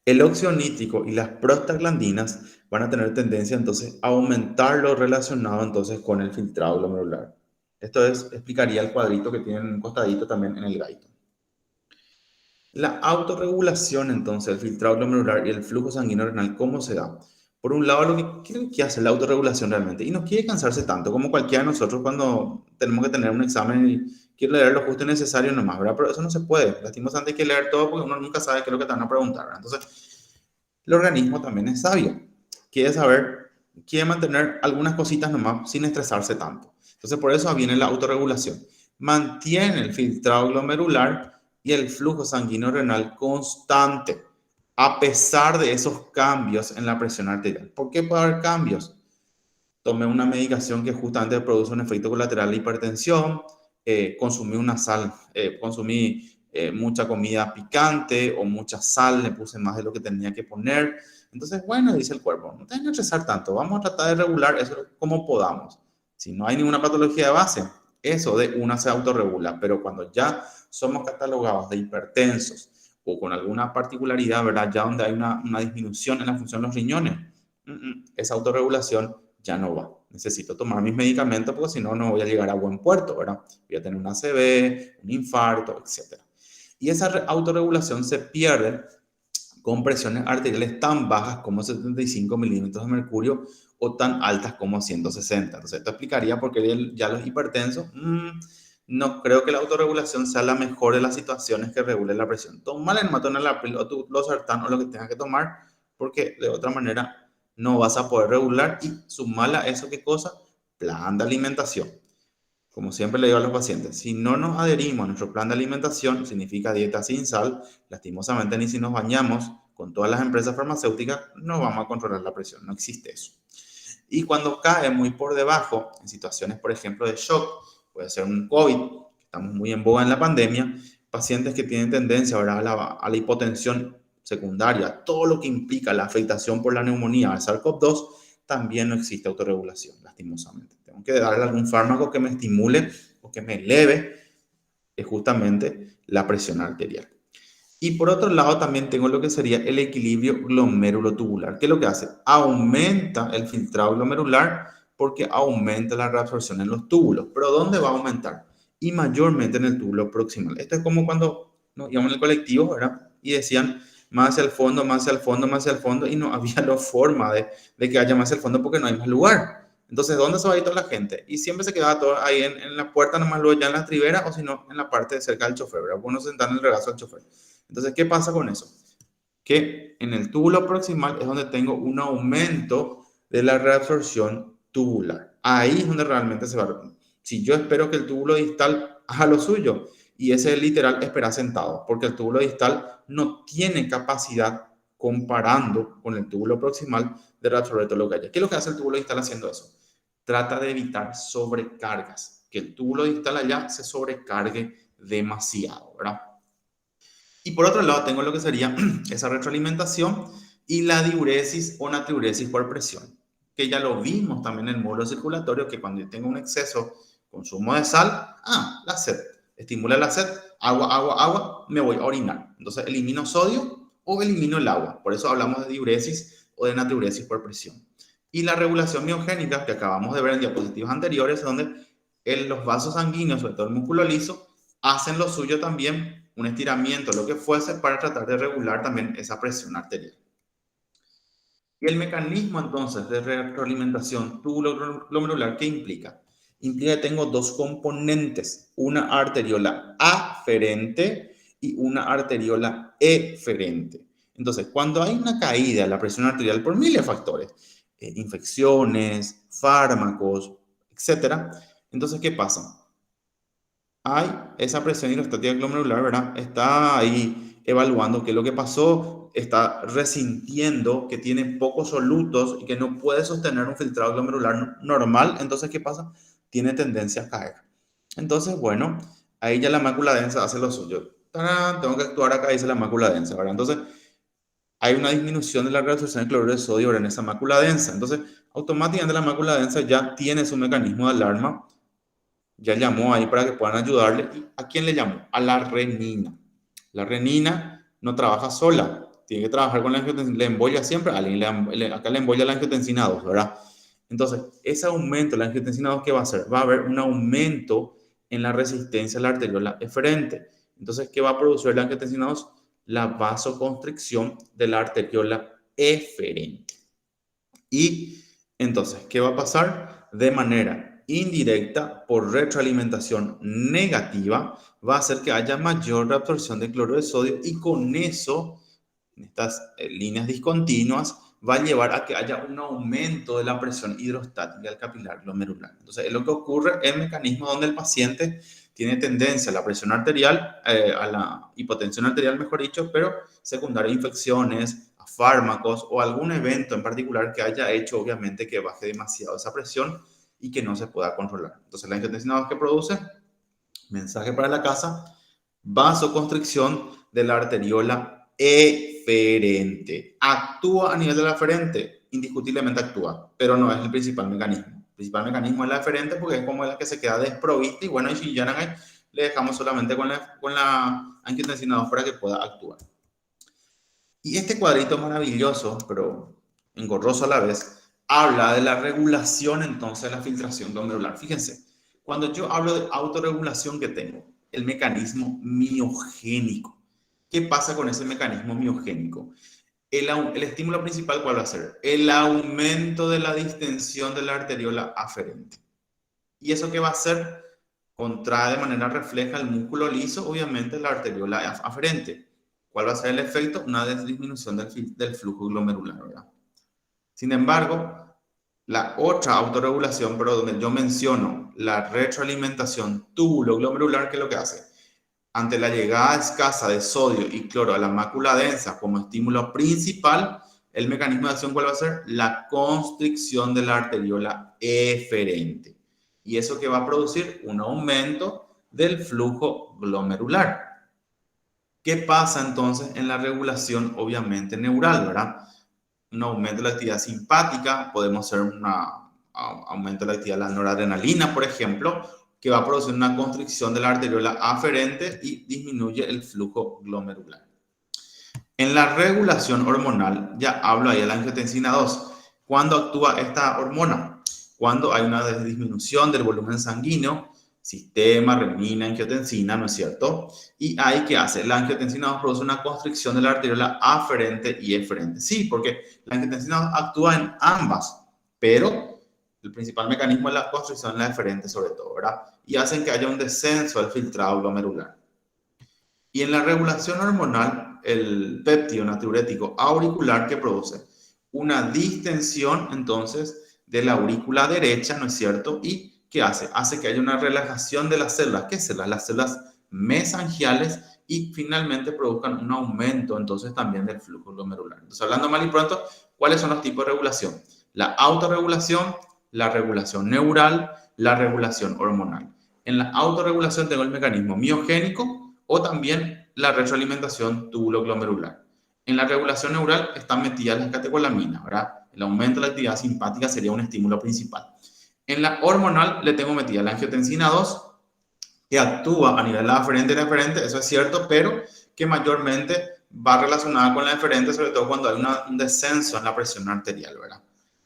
El óxido nítrico y las prostaglandinas van a tener tendencia entonces a aumentar lo relacionado entonces con el filtrado glomerular. Esto explicaría el cuadrito que tienen un costadito también en el Guyton. La autorregulación entonces del filtrado glomerular y el flujo sanguíneo renal, ¿cómo se da? Por un lado, lo que hace la autorregulación realmente, y no quiere cansarse tanto como cualquiera de nosotros cuando tenemos que tener un examen y quiere leer lo justo y necesario nomás, ¿verdad? Pero eso no se puede. Lastimosamente hay que leer todo porque uno nunca sabe qué es lo que te van a preguntar, ¿verdad? Entonces, el organismo también es sabio. Quiere mantener algunas cositas nomás sin estresarse tanto. Entonces, por eso viene la autorregulación. Mantiene el filtrado glomerular y el flujo sanguíneo renal constante, a pesar de esos cambios en la presión arterial. ¿Por qué puede haber cambios? Tomé una medicación que justamente produce un efecto colateral de hipertensión, consumí una sal, consumí mucha comida picante o mucha sal, le puse más de lo que tenía que poner. Entonces, bueno, dice el cuerpo, no tengo que estresar tanto, vamos a tratar de regular eso como podamos. Si no hay ninguna patología de base, eso de una se autorregula, pero cuando ya somos catalogados de hipertensos o con alguna particularidad, ¿verdad? Ya donde hay una disminución en la función de los riñones, esa autorregulación ya no va. Necesito tomar mis medicamentos porque si no, no voy a llegar a buen puerto, ¿verdad? Voy a tener un ACV, un infarto, etc. Y esa autorregulación se pierde con presiones arteriales tan bajas como 75 milímetros de mercurio o tan altas como 160. Entonces, esto explicaría por qué ya los hipertensos, no creo que la autorregulación sea la mejor de las situaciones que regule la presión. Toma la enmatonalapil o losartán o lo que tengas que tomar, porque de otra manera no vas a poder regular y sumarle a eso, ¿qué cosa? Plan de alimentación. Como siempre le digo a los pacientes, si no nos adherimos a nuestro plan de alimentación, significa dieta sin sal, lastimosamente ni si nos bañamos con todas las empresas farmacéuticas, no vamos a controlar la presión, no existe eso. Y cuando cae muy por debajo, en situaciones, por ejemplo, de shock, puede ser un COVID, estamos muy en boga en la pandemia, pacientes que tienen tendencia ahora a la hipotensión secundaria, todo lo que implica la afectación por la neumonía al SARS-CoV-2, también no existe autorregulación, lastimosamente. Tengo que darle algún fármaco que me estimule o que me eleve justamente la presión arterial. Y por otro lado también tengo lo que sería el equilibrio glomérulo-tubular. ¿Qué es lo que hace? Aumenta el filtrado glomerular porque aumenta la reabsorción en los túbulos. ¿Pero dónde va a aumentar? Y mayormente en el túbulo proximal. Esto es como cuando nos íbamos en el colectivo, ¿verdad? Y decían más hacia el fondo, más hacia el fondo, más hacia el fondo, y no había la forma de que haya más hacia el fondo porque no hay más lugar. Entonces, ¿dónde se va a ir toda la gente? Y siempre se quedaba todo ahí en la puerta, nomás luego ya en la tribera, o si no, en la parte cerca del chofer, ¿verdad? Uno se sentaba en el regazo del chofer. Entonces, ¿qué pasa con eso? Que en el túbulo proximal es donde tengo un aumento de la reabsorción tubular. Ahí es donde realmente se va. Si yo espero que el túbulo distal haga lo suyo. Y ese literal espera sentado, porque el túbulo distal no tiene capacidad, comparando con el túbulo proximal, de reabsorber todo lo que haya. ¿Qué es lo que hace el túbulo distal haciendo eso? Trata de evitar sobrecargas, que el túbulo distal allá se sobrecargue demasiado, ¿verdad? Y por otro lado tengo lo que sería esa retroalimentación y la diuresis o natriuresis por presión, que ya lo vimos también en el módulo circulatorio, que cuando tengo un exceso consumo de sal, la sed, estimula la sed, agua, me voy a orinar. Entonces elimino sodio o elimino el agua. Por eso hablamos de diuresis o de natriuresis por presión. Y la regulación miogénica, que acabamos de ver en diapositivas anteriores, donde los vasos sanguíneos, sobre todo el músculo liso, hacen lo suyo también, un estiramiento, lo que fuese, para tratar de regular también esa presión arterial. Y el mecanismo entonces de retroalimentación túbulo-glomerular, ¿qué implica? Implica que tengo dos componentes, una arteriola aferente y una arteriola eferente. Entonces, cuando hay una caída de la presión arterial por miles de factores, infecciones, fármacos, etc., entonces, ¿qué pasa? Hay esa presión hidrostática glomerular, ¿verdad? Está ahí evaluando qué es lo que pasó, está resintiendo que tiene pocos solutos y que no puede sostener un filtrado glomerular normal. Entonces, ¿qué pasa? Tiene tendencia a caer. Entonces, bueno, ahí ya la mácula densa hace lo suyo. ¡Tarán! Tengo que actuar acá, dice la mácula densa, ¿verdad? Entonces, hay una disminución de la reabsorción de cloruro de sodio en esa mácula densa. Entonces, automáticamente la mácula densa ya tiene su mecanismo de alarma. Ya llamó ahí para que puedan ayudarle. ¿Y a quién le llamó? A la renina. La renina no trabaja sola. Tiene que trabajar con la angiotensina. Le embolia siempre. Acá le embolia la angiotensina 2, ¿verdad? Entonces, ese aumento de la angiotensina 2, ¿qué va a hacer? Va a haber un aumento en la resistencia a la arteriola eferente. Entonces, ¿qué va a producir la angiotensina 2? La vasoconstricción de la arteriola eferente. Y entonces, ¿qué va a pasar? De manera indirecta, por retroalimentación negativa, va a hacer que haya mayor reabsorción de cloruro de sodio, y con eso, en estas líneas discontinuas, va a llevar a que haya un aumento de la presión hidrostática del capilar glomerular. Entonces, es lo que ocurre en el mecanismo donde el paciente tiene tendencia a la presión arterial, a la hipotensión arterial, mejor dicho, pero secundaria a infecciones, a fármacos o algún evento en particular que haya hecho, obviamente, que baje demasiado esa presión y que no se pueda controlar. Entonces, la angiotensina 2 que produce, mensaje para la casa, vasoconstricción de la arteriola eferente. ¿Actúa a nivel de la eferente? Indiscutiblemente actúa, pero no es el principal mecanismo. El principal mecanismo es la eferente, porque es como la que se queda desprovista, y bueno, y si ya no hay, le dejamos solamente con la angiotensina 2 para que pueda actuar. Y este cuadrito maravilloso, pero engorroso a la vez, habla de la regulación entonces de la filtración glomerular. Fíjense, cuando yo hablo de autorregulación, que tengo el mecanismo miogénico. ¿Qué pasa con ese mecanismo miogénico? El estímulo principal, ¿cuál va a ser? El aumento de la distensión de la arteriola aferente. ¿Y eso qué va a hacer? Contrae de manera refleja el músculo liso, obviamente, la arteriola aferente. ¿Cuál va a ser el efecto? Una disminución del flujo glomerular, ¿verdad? Sin embargo, la otra autorregulación, pero donde yo menciono la retroalimentación túbulo-glomerular, ¿qué es lo que hace? Ante la llegada escasa de sodio y cloro a la mácula densa como estímulo principal, el mecanismo de acción, ¿cuál va a ser? La constricción de la arteriola eferente. ¿Y eso qué va a producir? Un aumento del flujo glomerular. ¿Qué pasa entonces en la regulación, obviamente, neural, verdad? Un aumento de la actividad simpática, podemos hacer un aumento de la actividad de la noradrenalina, por ejemplo, que va a producir una constricción de la arteriola aferente y disminuye el flujo glomerular. En la regulación hormonal, ya hablo ahí de la angiotensina 2. ¿Cuándo actúa esta hormona? Cuando hay una disminución del volumen sanguíneo, sistema, renina, angiotensina, ¿no es cierto? Y ahí, ¿qué hace? La angiotensina 2 produce una constricción de la arteriola aferente y eferente. Sí, porque la angiotensina 2 actúa en ambas, pero el principal mecanismo es la constricción de la eferente sobre todo, ¿verdad? Y hacen que haya un descenso del filtrado glomerular. Y en la regulación hormonal, el péptido natriurético auricular, que produce una distensión, entonces, de la aurícula derecha, ¿no es cierto? Y ¿qué hace? Hace que haya una relajación de las células. ¿Qué células? Las células mesangiales y finalmente produzcan un aumento entonces también del flujo glomerular. Entonces, hablando mal y pronto, ¿cuáles son los tipos de regulación? La autorregulación, la regulación neural, la regulación hormonal. En la autorregulación tengo el mecanismo miogénico o también la retroalimentación túbulo-glomerular. En la regulación neural están metidas las catecolaminas, ¿verdad? El aumento de la actividad simpática sería un estímulo principal. En la hormonal le tengo metida la angiotensina 2, que actúa a nivel aferente y deferente, eso es cierto, pero que mayormente va relacionada con la deferente, sobre todo cuando hay un descenso en la presión arterial, ¿verdad?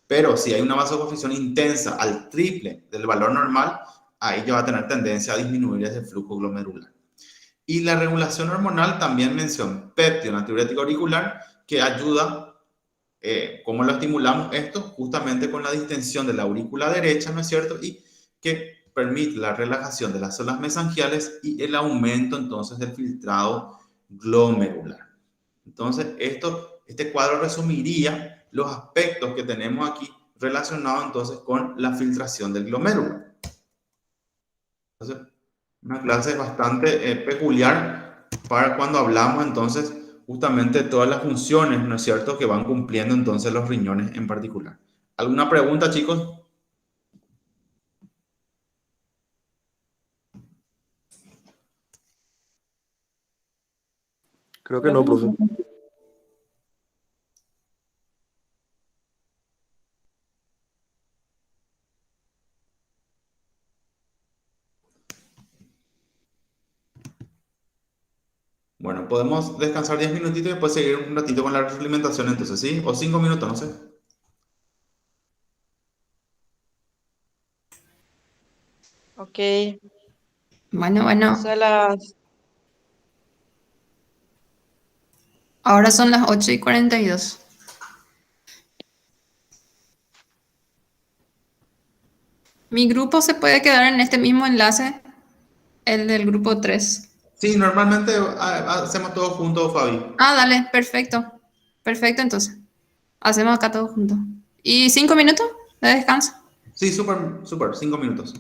Pero si hay una vasoconstricción intensa al triple del valor normal, ahí ya va a tener tendencia a disminuir ese flujo glomerular. Y la regulación hormonal también menciono péptido natriurético auricular, que ayuda, ¿cómo lo estimulamos esto? Justamente con la distensión de la aurícula derecha, ¿no es cierto? Y que permite la relajación de las células mesangiales y el aumento entonces del filtrado glomerular. Entonces, este cuadro resumiría los aspectos que tenemos aquí relacionados entonces con la filtración del glomérulo. Entonces, una clase bastante peculiar para cuando hablamos entonces justamente de todas las funciones, ¿no es cierto?, que van cumpliendo entonces los riñones en particular. ¿Alguna pregunta, chicos? Creo que no, profe. Bueno, podemos descansar 10 minutitos y después seguir un ratito con la retroalimentación entonces, ¿sí? O 5 minutos, no sé. Ok. Bueno. Son las... Ahora son las 8:42. Mi grupo se puede quedar en este mismo enlace, el del grupo 3. Sí, normalmente hacemos todo juntos, Fabi. Ah, dale, perfecto. Perfecto, entonces. Hacemos acá todo juntos. ¿Y 5 minutos de descanso? Sí, súper, súper, 5 minutos.